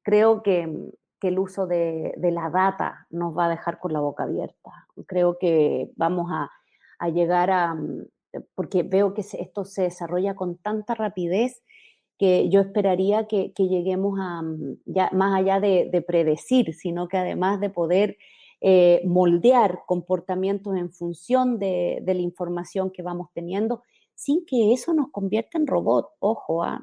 Creo que el uso de la data nos va a dejar con la boca abierta. Creo que vamos a llegar porque veo que esto se desarrolla con tanta rapidez que yo esperaría que lleguemos a, ya, más allá de predecir, sino que además de poder moldear comportamientos en función de la información que vamos teniendo, sin que eso nos convierta en robot. Ojo, a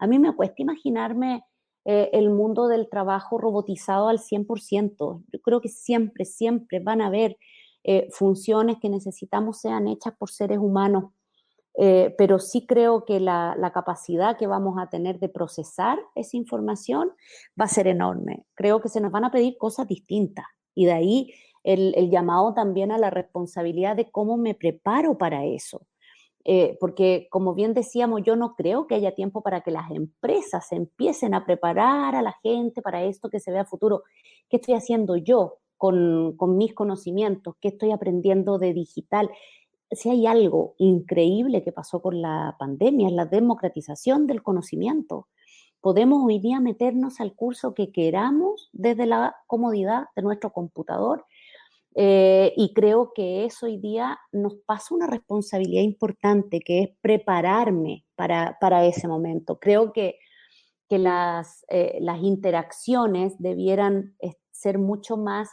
mí me cuesta imaginarme el mundo del trabajo robotizado al 100%. Yo creo que siempre, siempre van a haber funciones que necesitamos sean hechas por seres humanos, pero sí creo que la capacidad que vamos a tener de procesar esa información va a ser enorme. Creo que se nos van a pedir cosas distintas y de ahí el llamado también a la responsabilidad de cómo me preparo para eso. Porque, como bien decíamos, yo no creo que haya tiempo para que las empresas empiecen a preparar a la gente para esto que se ve a futuro. ¿Qué estoy haciendo yo con mis conocimientos? ¿Qué estoy aprendiendo de digital? Si hay algo increíble que pasó con la pandemia, es la democratización del conocimiento. Podemos hoy día meternos al curso que queramos desde la comodidad de nuestro computador. Y creo que eso hoy día nos pasa una responsabilidad importante, que es prepararme para ese momento. Creo que las interacciones debieran ser mucho más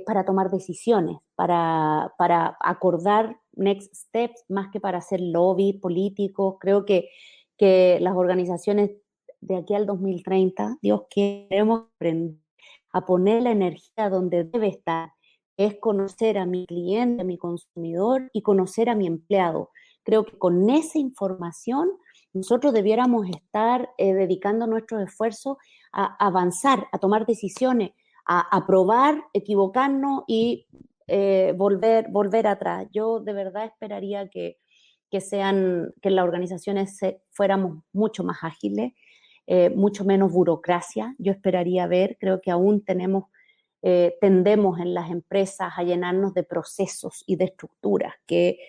para tomar decisiones, para acordar next steps, más que para hacer lobby político. Creo que las organizaciones de aquí al 2030, Dios, queremos aprender a poner la energía donde debe estar, es conocer a mi cliente, a mi consumidor y conocer a mi empleado. Creo que con esa información nosotros debiéramos estar dedicando nuestros esfuerzos a avanzar, a tomar decisiones, a probar, equivocarnos y volver atrás. Yo de verdad esperaría que las organizaciones fuéramos mucho más ágiles, mucho menos burocracia. Yo esperaría ver, creo que aún tendemos en las empresas a llenarnos de procesos y de estructuras que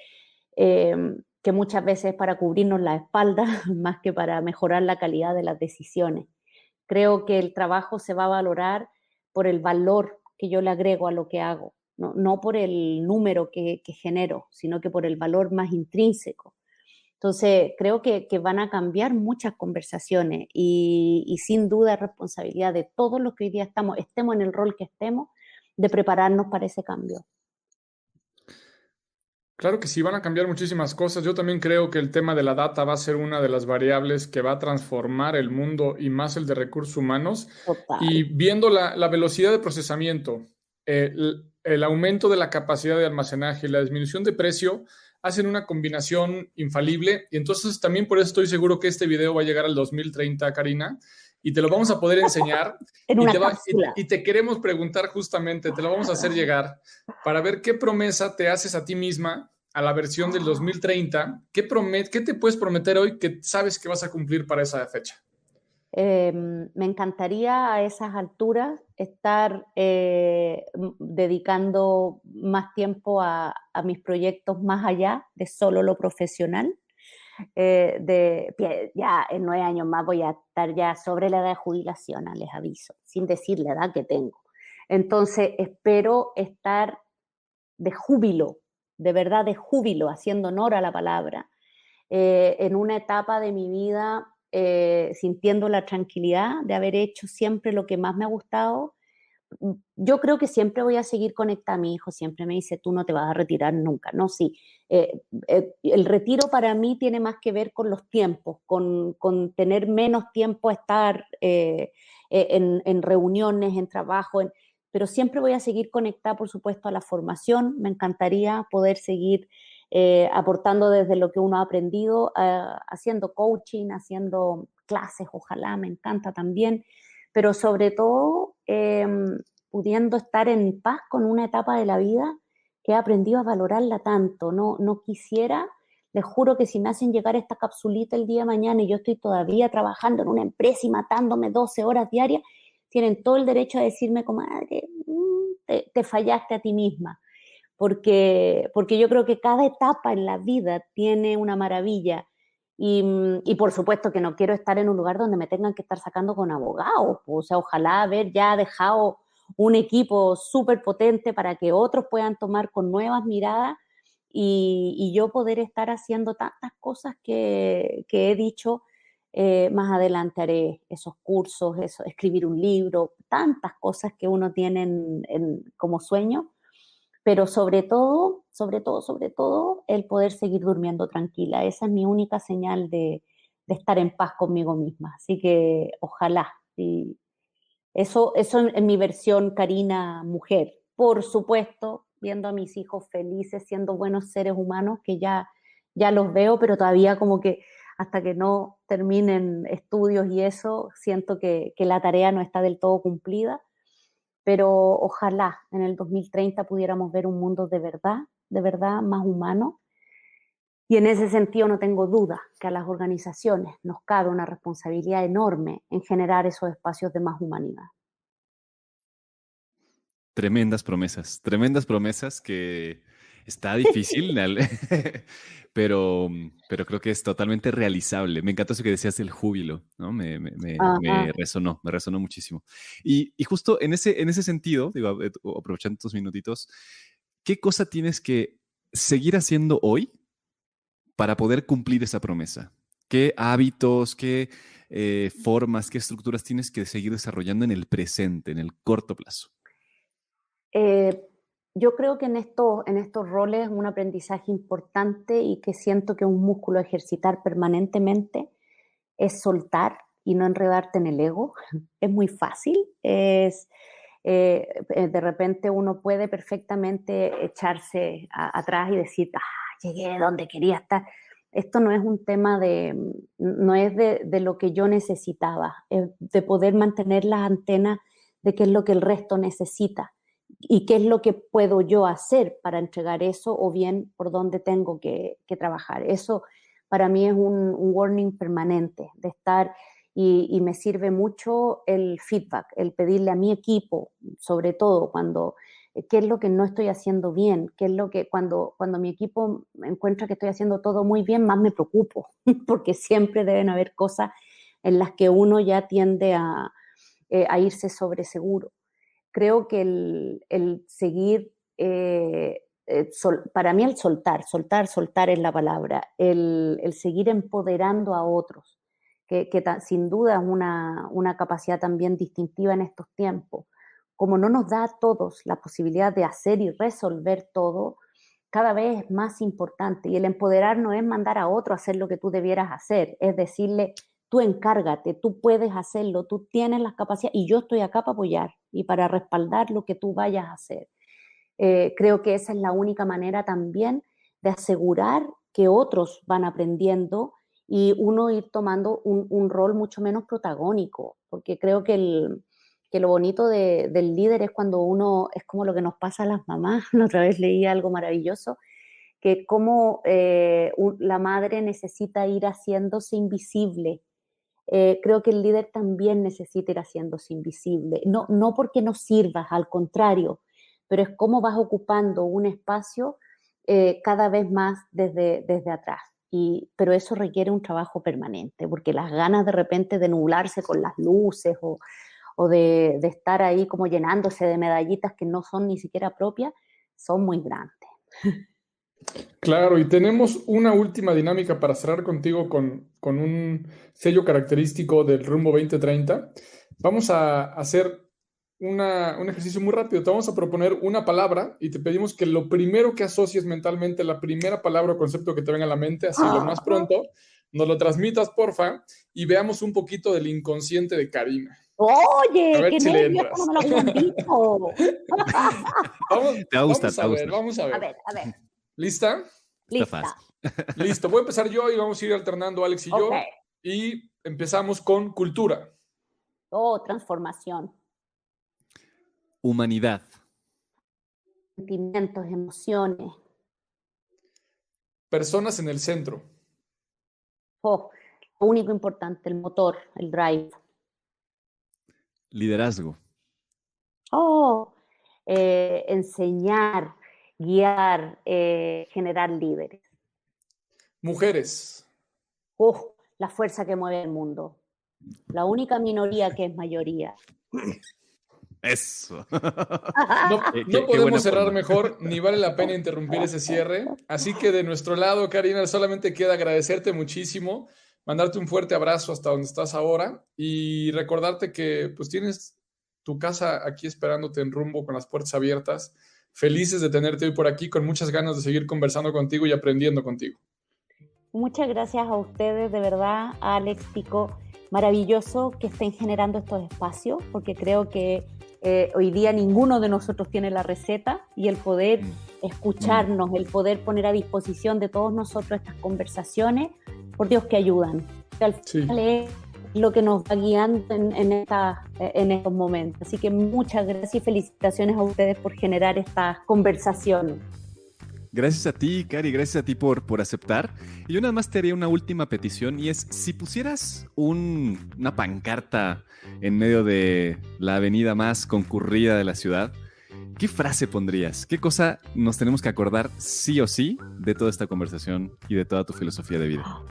muchas veces es para cubrirnos la espalda más que para mejorar la calidad de las decisiones. Creo que el trabajo se va a valorar por el valor que yo le agrego a lo que hago, no por el número que genero, sino que por el valor más intrínseco. Entonces, creo que van a cambiar muchas conversaciones y sin duda es responsabilidad de todos los que hoy día estemos en el rol que estemos, de prepararnos para ese cambio. Claro que sí, van a cambiar muchísimas cosas. Yo también creo que el tema de la data va a ser una de las variables que va a transformar el mundo y más el de recursos humanos. Total. Y viendo la velocidad de procesamiento, el aumento de la capacidad de almacenaje y la disminución de precio hacen una combinación infalible. Y entonces también por eso estoy seguro que este video va a llegar al 2030, Karina, y te lo vamos a poder enseñar. Y te queremos preguntar justamente, te lo vamos a hacer llegar para ver qué promesa te haces a ti misma a la versión del 2030. ¿Qué te puedes prometer hoy que sabes que vas a cumplir para esa fecha? Me encantaría a esas alturas estar dedicando más tiempo a mis proyectos más allá de solo lo profesional. Ya en 9 años más voy a estar ya sobre la edad de jubilación, les aviso, sin decir la edad que tengo. Entonces espero estar de júbilo, de verdad de júbilo, haciendo honor a la palabra, en una etapa de mi vida sintiendo la tranquilidad de haber hecho siempre lo que más me ha gustado. Yo creo que siempre voy a seguir conectada. Mi hijo siempre me dice, tú no te vas a retirar nunca. No, sí. El retiro para mí tiene más que ver con los tiempos, con tener menos tiempo a estar en reuniones, en trabajo, pero siempre voy a seguir conectada, por supuesto, a la formación. Me encantaría poder seguir aportando desde lo que uno ha aprendido, haciendo coaching, haciendo clases, ojalá, me encanta también, pero sobre todo pudiendo estar en paz con una etapa de la vida que he aprendido a valorarla tanto. No quisiera, les juro que si me hacen llegar esta capsulita el día de mañana y yo estoy todavía trabajando en una empresa y matándome 12 horas diarias, tienen todo el derecho a decirme, comadre, te fallaste a ti misma. Porque yo creo que cada etapa en la vida tiene una maravilla y por supuesto que no quiero estar en un lugar donde me tengan que estar sacando con abogados, o sea, ojalá haber ya dejado un equipo súper potente para que otros puedan tomar con nuevas miradas y yo poder estar haciendo tantas cosas que he dicho, más adelante haré esos cursos, escribir un libro, tantas cosas que uno tiene como sueño. pero sobre todo, el poder seguir durmiendo tranquila. Esa es mi única señal de estar en paz conmigo misma. Así que ojalá. Y eso en mi versión Karina mujer. Por supuesto, viendo a mis hijos felices, siendo buenos seres humanos, que ya los veo, pero todavía como que hasta que no terminen estudios y eso, siento que la tarea no está del todo cumplida. Pero ojalá en el 2030 pudiéramos ver un mundo de verdad más humano. Y en ese sentido no tengo duda que a las organizaciones nos cabe una responsabilidad enorme en generar esos espacios de más humanidad. Tremendas promesas que está difícil, pero creo que es totalmente realizable. Me encantó eso que decías del júbilo, ¿no? Me resonó muchísimo. Y justo en ese sentido, digo, aprovechando tus minutitos, ¿qué cosa tienes que seguir haciendo hoy para poder cumplir esa promesa? ¿Qué hábitos, qué formas, qué estructuras tienes que seguir desarrollando en el presente, en el corto plazo? Yo creo que en estos roles un aprendizaje importante y que siento que es un músculo a ejercitar permanentemente es soltar y no enredarte en el ego. Es muy fácil, de repente uno puede perfectamente echarse atrás y decir, llegué donde quería estar. Esto no es un tema no es de lo que yo necesitaba, es de poder mantener las antenas de qué es lo que el resto necesita y qué es lo que puedo yo hacer para entregar eso, o bien por dónde tengo que trabajar. Eso para mí es un warning permanente de estar, y me sirve mucho el feedback, el pedirle a mi equipo, sobre todo cuando qué es lo que no estoy haciendo bien, qué es lo que cuando mi equipo encuentra que estoy haciendo todo muy bien, más me preocupo, porque siempre deben haber cosas en las que uno ya tiende a irse sobre seguro. Creo que el seguir, para mí el soltar es la palabra, el seguir empoderando a otros, que sin duda es una capacidad también distintiva en estos tiempos. Como no nos da a todos la posibilidad de hacer y resolver todo, cada vez es más importante. Y el empoderar no es mandar a otro a hacer lo que tú debieras hacer, es decirle, tú encárgate, tú puedes hacerlo, tú tienes las capacidades y yo estoy acá para apoyar y para respaldar lo que tú vayas a hacer. Creo que esa es la única manera también de asegurar que otros van aprendiendo y uno ir tomando un rol mucho menos protagónico, porque creo que lo bonito del líder es cuando uno, es como lo que nos pasa a las mamás. La otra vez leí algo maravilloso, que cómo la madre necesita ir haciéndose invisible. Creo que el líder también necesita ir haciéndose invisible, no porque no sirvas, al contrario, pero es cómo vas ocupando un espacio cada vez más desde atrás. Pero eso requiere un trabajo permanente, porque las ganas de repente de nublarse con las luces o de estar ahí como llenándose de medallitas que no son ni siquiera propias, son muy grandes. Claro, y tenemos una última dinámica para cerrar contigo con un sello característico del Rumbo 2030. Vamos a hacer un ejercicio muy rápido. Te vamos a proponer una palabra y te pedimos que lo primero que asocies mentalmente, la primera palabra o concepto que te venga a la mente, así lo más pronto, nos lo transmitas, porfa, y veamos un poquito del inconsciente de Karina. Oye, qué si nervios, no me lo habían dicho. Vamos a ver. A ver. ¿Lista? Lista. Listo, voy a empezar yo y vamos a ir alternando Alex y yo. Y empezamos con cultura. Transformación. Humanidad. Sentimientos, emociones. Personas en el centro. Lo único importante, el motor, el drive. Liderazgo. Enseñar, guiar, generar líderes. Mujeres. La fuerza que mueve el mundo. La única minoría que es mayoría. Eso. No podemos cerrar mejor, ni vale la pena interrumpir ese cierre. Así que de nuestro lado, Karina, solamente queda agradecerte muchísimo, mandarte un fuerte abrazo hasta donde estás ahora y recordarte que pues tienes tu casa aquí esperándote en Rumbo con las puertas abiertas felices de tenerte hoy por aquí, con muchas ganas de seguir conversando contigo y aprendiendo contigo. Muchas gracias a ustedes, de verdad, Alex, Pico, maravilloso que estén generando estos espacios, porque creo que hoy día ninguno de nosotros tiene la receta, y el poder escucharnos, el poder poner a disposición de todos nosotros estas conversaciones, por Dios que ayudan. Al final es lo que nos va guiando en estos momentos. Así que muchas gracias y felicitaciones a ustedes por generar estas conversaciones. Gracias a ti, Cari, gracias a ti por aceptar. Y yo nada más te haría una última petición, y es, si pusieras una pancarta en medio de la avenida más concurrida de la ciudad, ¿qué frase pondrías? ¿Qué cosa nos tenemos que acordar sí o sí de toda esta conversación y de toda tu filosofía de vida?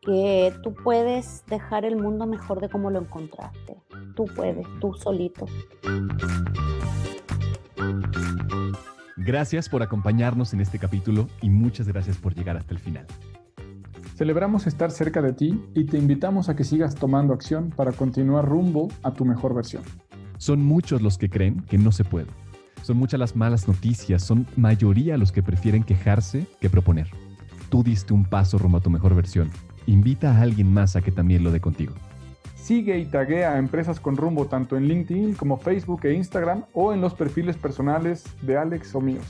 Que tú puedes dejar el mundo mejor de como lo encontraste. Tú puedes, tú solito. Gracias por acompañarnos en este capítulo y muchas gracias por llegar hasta el final. Celebramos estar cerca de ti y te invitamos a que sigas tomando acción para continuar rumbo a tu mejor versión. Son muchos los que creen que no se puede. Son muchas las malas noticias, son mayoría los que prefieren quejarse que proponer. Tú diste un paso rumbo a tu mejor versión. Invita a alguien más a que también lo dé contigo. Sigue y taguea a Empresas con Rumbo tanto en LinkedIn como Facebook e Instagram, o en los perfiles personales de Alex o míos.